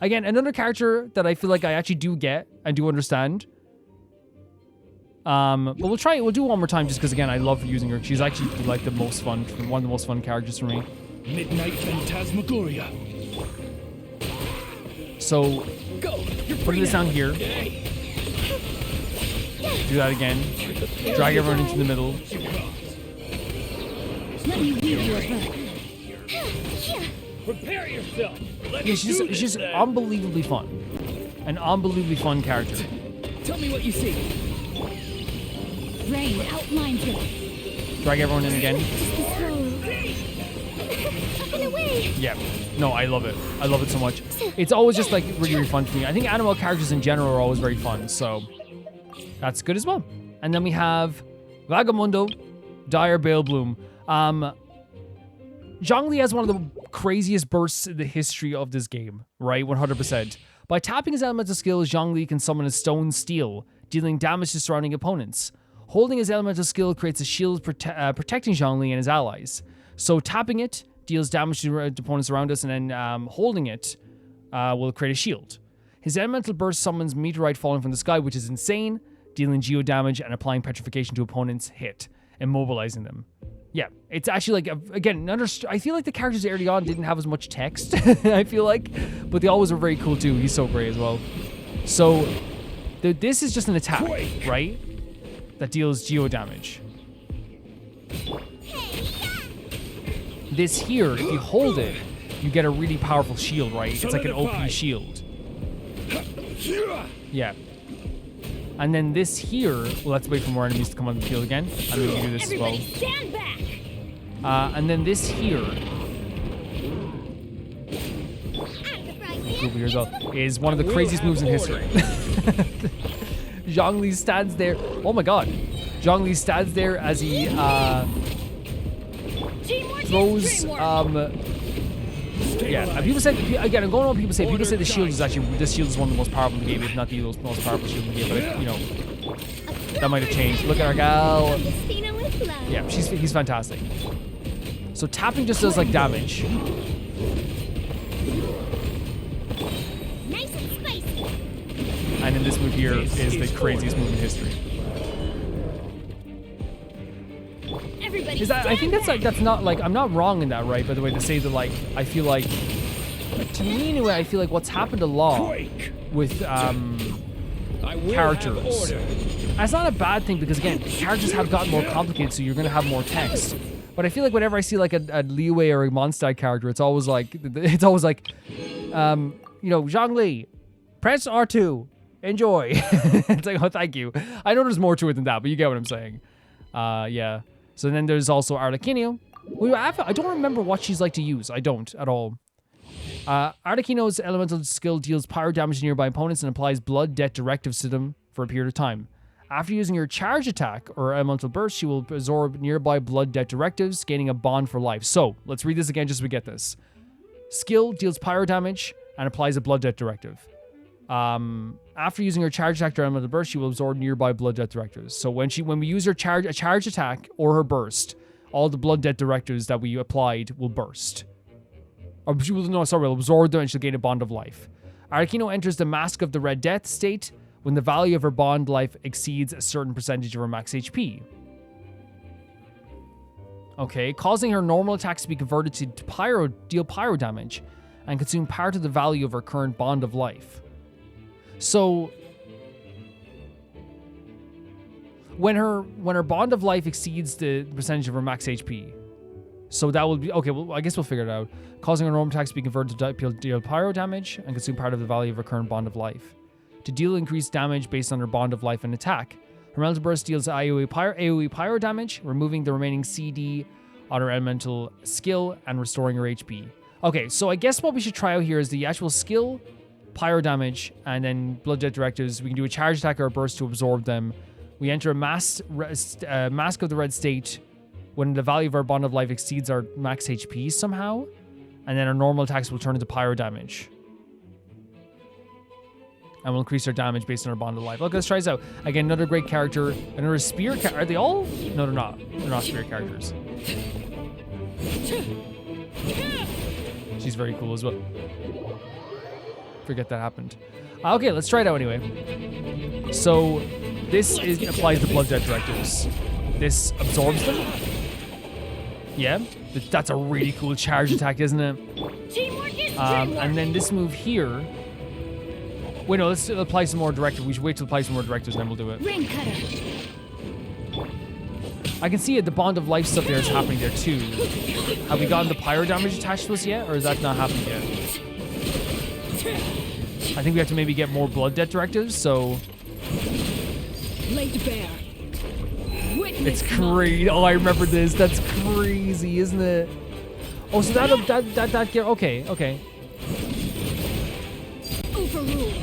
Again, another character that I feel like I actually do get and do understand. But we'll do it one more time just because, again, I love using her. She's actually like one of the most fun characters for me. Midnight Phantasmagoria. So, putting this down here. Do that again. Drag everyone into the middle. Prepare yourself. Yeah, she's just unbelievably fun. An unbelievably fun character. Tell me what you see. Rain outlines it. Drag everyone in again. Up and away. Yeah. No, I love it. I love it so much. It's always just like really, really fun for me. I think animal characters in general are always very fun, so that's good as well. And then we have Vagamundo, Djer Balebloom. Zhongli has one of the craziest bursts in the history of this game, right? 100%. By tapping his elemental skill, Zhongli can summon a stone steel, dealing damage to surrounding opponents. Holding his elemental skill creates a shield protecting Zhongli and his allies. So tapping it deals damage to opponents around us, and then holding it will create a shield. His elemental burst summons meteorite falling from the sky, which is insane, dealing geo damage and applying petrification to opponents' hit, immobilizing them. Yeah, it's actually like, again, I feel like the characters early on didn't have as much text, I feel like, but they always were very cool too. He's so great as well. So, this is just an attack, right? That deals geo damage. This here, if you hold it, you get a really powerful shield, right? It's like an OP shield. Yeah. And then this here, well, let's wait for more enemies to come on the field again. I'm going to do this as well. Stand back. And then this here, over here as well, is one of the craziest moves in history. Zhongli stands there. Oh my god. Zhongli stands there as he throws yeah, people say, again, I'm going on what people say. People say the shield is actually, this shield is one of the most powerful in the game, if not the most powerful shield in the game, but, you know, that might have changed. Look at our gal. Yeah, he's fantastic. So tapping just does, like, damage. Nice and spicy. And then this move here is the craziest move in history. Is that, I think that's like, that's not like, I'm not wrong in that, right? By the way, to say that, like, I feel like to me anyway, I feel like what's happened a lot with characters. And it's not a bad thing because again, characters have gotten more complicated, so you're gonna have more text. But I feel like whenever I see like a Leeway or a Mondstadt character, it's always like, you know, Zhongli, press R2, enjoy. It's like, oh, thank you. I know there's more to it than that, but you get what I'm saying. Yeah. So then there's also Arlecchino. I don't remember what she's like to use. I don't at all. Arlecchino's elemental skill deals pyro damage to nearby opponents and applies blood debt directives to them for a period of time. After using your charge attack or elemental burst, she will absorb nearby blood debt directives, gaining a bond for life. So let's read this again just so we get this. Skill deals pyro damage and applies a blood debt directive. After using her charge attack or elemental burst, she will absorb nearby blood debt directives. So when we use her charge attack or her burst, all the blood debt directives that we applied will burst. Or she will, no, sorry, will absorb them and she'll gain a bond of life. Arlecchino enters the Mask of the Red Death state when the value of her bond life exceeds a certain percentage of her max HP. Okay, causing her normal attacks to be converted to deal pyro damage and consume part of the value of her current bond of life. So when her bond of life exceeds the percentage of her max HP, so that will be okay. Well, I guess we'll figure it out. Causing her normal attacks to be converted to deal pyro damage and consume part of the value of her current bond of life. To deal increased damage based on her bond of life and attack, her elemental burst deals AoE pyro damage, removing the remaining CD on her elemental skill and restoring her HP. Okay, so I guess what we should try out here is the actual skill, pyro damage, and then blood debt directives. We can do a charge attack or a burst to absorb them. We enter a Mask of the Red state when the value of our bond of life exceeds our max HP somehow, and then our normal attacks will turn into pyro damage. And we'll increase our damage based on our bond of life. Look, let's try this out. Again, another great character. Another spear character. Are they all? No, they're not. They're not spear characters. She's very cool as well. Forget that happened. Okay, let's try it out anyway. So, this applies the blood debt directives. This absorbs them. Yeah, that's a really cool charge attack, isn't it? And then this move here. Wait, no, let's apply some more directives. We should wait to apply some more directives and then we'll do it. Ring cutter. I can see it, the bond of life stuff there is happening there too. Have we gotten the pyro damage attached to us yet, or is that not happening yet? I think we have to maybe get more blood debt directives, so... Laid bare. It's crazy. Oh, I remember this. That's crazy, isn't it? Oh, so that get... Okay, okay. Overruled.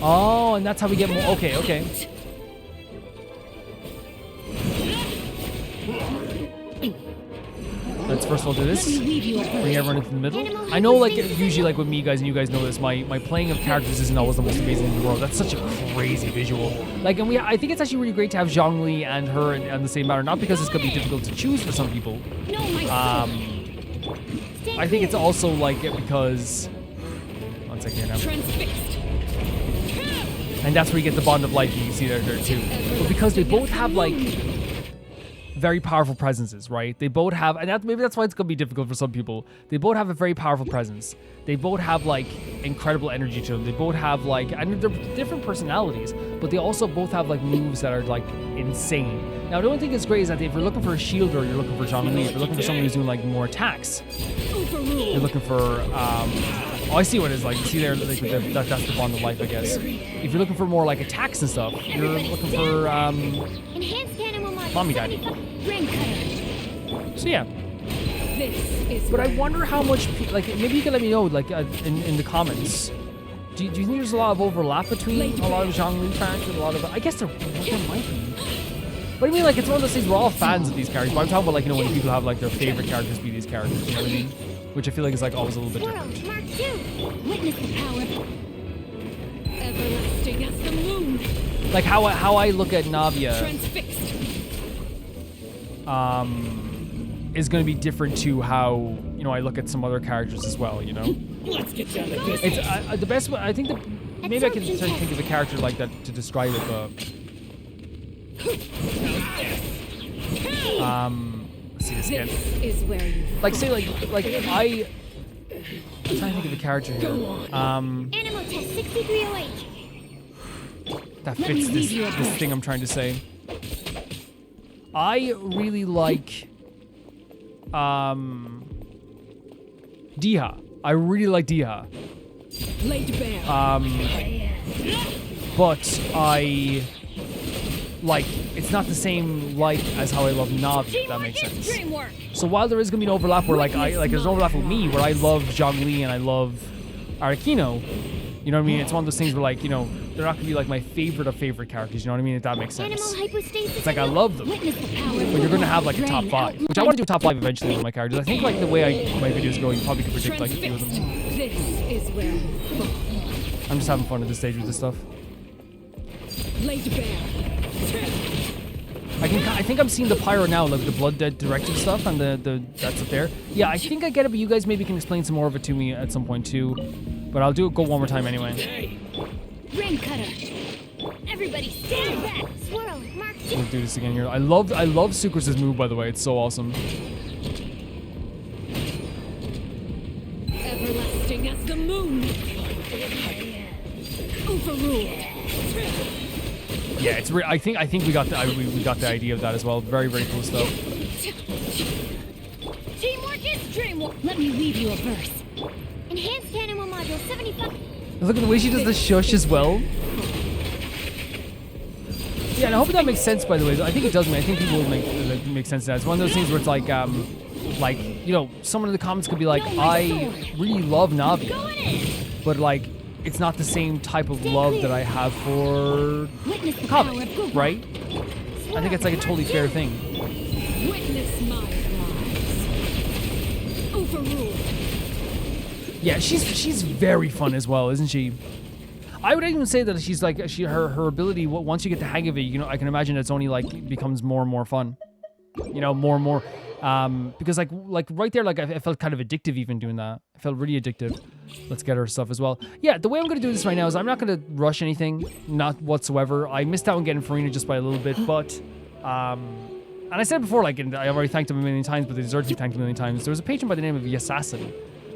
Oh, and that's how we get more... Okay, okay. Let's first of all do this. Bring everyone into the middle. I know, like, usually, like, with me, guys, and you guys know this, my playing of characters isn't always the most amazing in the world. That's such a crazy visual. Like, and I think it's actually really great to have Zhongli and her on the same matter, not because it's going to be difficult to choose for some people. I think it's also, like, because... One second here now. And that's where you get the bond of life, you can see there too. But because they both have, like... very powerful presences, right? They both have, and maybe that's why it's gonna be difficult for some people. They both have a very powerful presence. They both have like incredible energy to them. They both have like, and they're different personalities, but they also both have like moves that are like insane. Now, the only thing that's great is that if you're looking for a shielder, you're looking for Zhongli. If you're looking for someone who's doing like more attacks, you're looking for. Oh, I see what it is like. You see there, like, that's the bond of life, I guess. If you're looking for more like attacks and stuff, you're looking for Mommy Daddy. So yeah. But I wonder how much, like, maybe you can let me know, like, in the comments. Do you think there's a lot of overlap between a lot of Zhongli fans and a lot of, I guess there might be. But I mean, like, it's one of those things, we're all fans of these characters, but I'm talking about, like, you know, when people have, like, their favorite characters be these characters, you know what I mean? Which I feel like is, like, always a little bit different. Witness the power. Everlasting as the moon. Like, how I look at Navia, is going to be different to how, you know, I look at some other characters as well, you know? Let's get down to business. It's the best one, I think maybe I can try to think of a character like that to describe it, but... let's see this again. This is where you like, say, like I'm trying to think of a character here. Animal test 6308. That fits this thing I'm trying to say. I really like Diha. I really like Diha. laid bare. But I like it's not the same like as how I love Navi, if that makes sense. So while there is gonna be an overlap where there's an overlap with me where I love Zhongli and I love Arakino, you know what I mean? It's one of those things where, like, you know, they're not gonna be like my favorite of favorite characters, you know what I mean? If that makes sense. It's like I love them, but you're gonna have like a top 5, which I want to do a top 5 eventually with my characters. I think like the way my videos go, you probably can predict like a few of them. This is where I'm just having fun at this stage with this stuff. laid bare. I think I'm seeing the pyro now, like the Blood Dead directive stuff and the that's up there. Yeah, I think I get it, but you guys maybe can explain some more of it to me at some point too. But I'll go one more time anyway. Ring cutter. Everybody stand back. Swirl. Mark. We'll do this again here. I love Sucros's move, by the way. It's so awesome. Everlasting as the moon. Overruled. Yeah, it's I think we got we got the idea of that as well. Very, very cool stuff. Teamwork is dreamwork. Let me weave you a verse. Enhanced animal module 75. Look at the way she does the shush as well. Yeah, and I hope that makes sense, by the way. I think it does. I think people will make sense of that. It's one of those things where it's like you know, someone in the comments could be like, I really love Navi, but like, it's not the same type of love that I have for Kaveh, right? I think it's like a totally fair thing. Witness my rise. Overruled. Yeah, she's very fun as well, isn't she? I would even say that she's like her ability. Once you get the hang of it, you know, I can imagine it's only like becomes more and more fun. You know, more and more. Because like right there, like I felt kind of addictive even doing that. I felt really addictive. Let's get her stuff as well. Yeah, the way I'm gonna do this right now is I'm not gonna rush anything, not whatsoever. I missed out on getting Farina just by a little bit, but and I said before, like, and I already thanked him a million times, but they deserve to be thanked a million times. There was a patron by the name of Yassassin,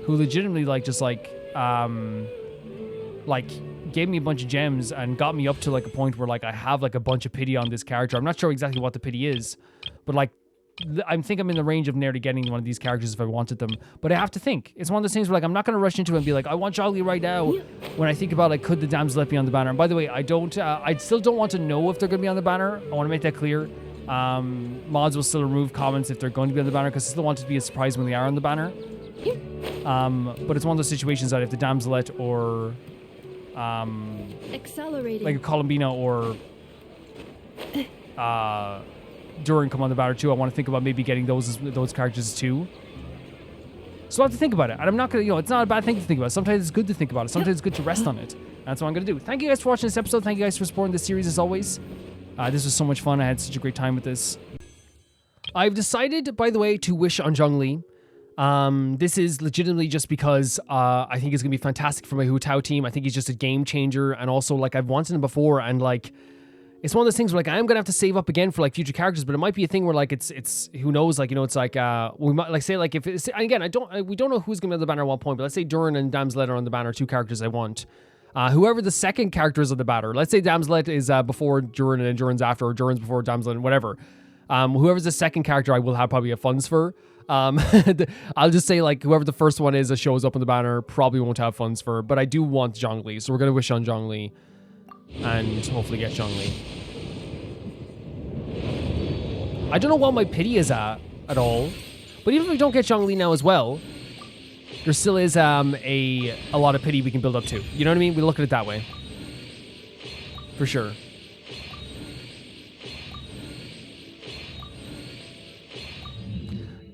who legitimately gave me a bunch of gems and got me up to like a point where like I have like a bunch of pity on this character. I'm not sure exactly what the pity is, but like I think I'm in the range of nearly getting one of these characters if I wanted them. But I have to think. It's one of those things where like I'm not going to rush into it and be like, I want Zhongli right now. When I think about like, could the damselette be on the banner? And by the way, I still don't want to know if they're going to be on the banner. I want to make that clear. Mods will still remove comments if they're going to be on the banner because I still want it to be a surprise when they are on the banner. But it's one of those situations that if the damselette or Accelerating. like a Columbina or Durin come on the banner too, I want to think about maybe getting those characters too. So I have to think about it. And I'm not going to, it's not a bad thing to think about. Sometimes it's good to think about it. Sometimes it's good to rest on it. That's what I'm going to do. Thank you guys for watching this episode. Thank you guys for supporting this series as always. This was so much fun. I had such a great time with this. I've decided, by the way, to wish on Zhongli. This is legitimately just because I think it's going to be fantastic for my Hu Tao team. I think he's just a game changer. And also, like, I've wanted him before. And, like, it's one of those things where, like, I am going to have to save up again for, like, future characters. But it might be a thing where, like, it's who knows? Like, it's like, we might, like, say, like, if it's, again, we don't know who's going to be on the banner at one point. But let's say Durin and damselette are on the banner, 2 characters I want. Whoever the second character is on the banner, let's say damselette is before Durin and then Durin's after, or Durin's before damselette, whatever. Whoever's the second character, I will have probably have funds for. I'll just say, like, whoever the first one is that shows up on the banner probably won't have funds for, but I do want Zhongli, so we're going to wish on Zhongli and hopefully get Zhongli. I don't know what my pity is at all, but even if we don't get Zhongli now as well, there still is a lot of pity we can build up to. You know what I mean? We look at it that way. For sure.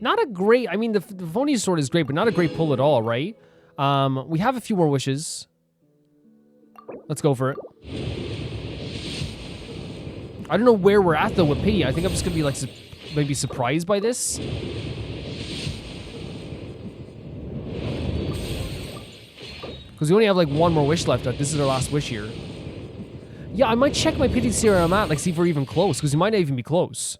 Not a great, I mean, the Phony Sword is great, but not a great pull at all, right? We have a few more wishes. Let's go for it. I don't know where we're at, though, with pity. I think I'm just going to be, like, maybe surprised by this. Because we only have, like, one more wish left. This is our last wish here. Yeah, I might check my pity to see where I'm at, like, see if we're even close, because we might not even be close.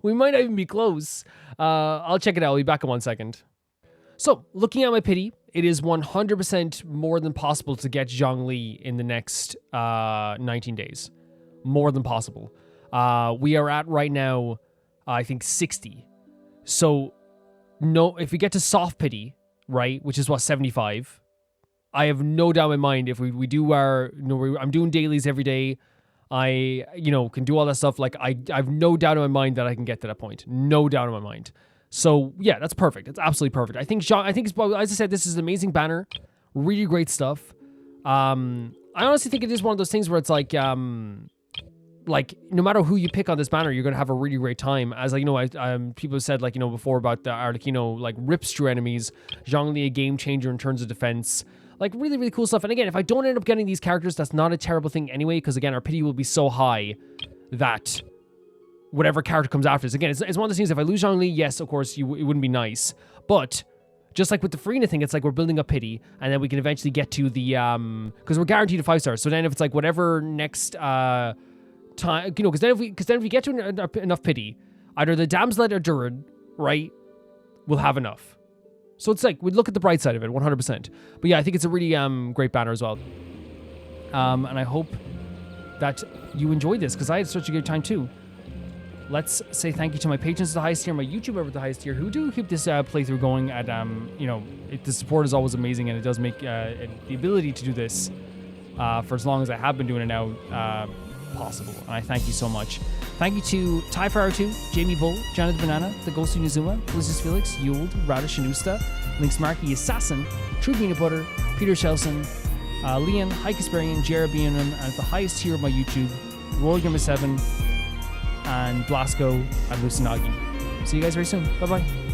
We might not even be close. I'll check it out. I'll be back in 1 second. So, looking at my pity, it is 100% more than possible to get Zhongli in the next 19 days. More than possible. We are at right now, I think 60. So, no, if we get to soft pity, right, which is what, 75, I have no doubt in my mind if we do our, I'm doing dailies every day. I, can do all that stuff. Like, I have no doubt in my mind that I can get to that point. No doubt in my mind. So, yeah, that's perfect. That's absolutely perfect. I think it's, as I said, this is an amazing banner. Really great stuff. I honestly think it is one of those things where it's like no matter who you pick on this banner, you're going to have a really great time. As people have said, before about the Arlecchino, rips through enemies. Zhongli, a game changer in terms of defense. Really, really cool stuff. And again, if I don't end up getting these characters, that's not a terrible thing anyway, because again, our pity will be so high that whatever character comes after us. Again, it's one of those things, if I lose Zhongli, yes, of course, it wouldn't be nice. But just like with the Farina thing, it's like we're building up pity, and then we can eventually get to the, because we're guaranteed a 5 stars. So then if it's like whatever next time, because then if we get to enough pity, either the damselette or Durin, right, we'll have enough. So it's like, we look at the bright side of it, 100%. But yeah, I think it's a really great banner as well. And I hope that you enjoyed this, because I had such a good time too. Let's say thank you to my patrons at the highest tier, my YouTuber at the highest tier, who do keep this playthrough going at, the support is always amazing, and it does make the ability to do this for as long as I have been doing it now possible. And I thank you so much. Thank you to Tyfire2, Jamie Bull, Janet Banana, The Ghost of Nizuma, Blizzard Felix, Yuld, Radish Anusta, Lynx Marky, Assassin, True Peanut Butter, Peter Shelson, Leon, Hike Asperian, Jared Bienan, and at the highest tier of my YouTube, Roy Gimmer 7, and Blasco and Lucinagi. See you guys very soon. Bye bye.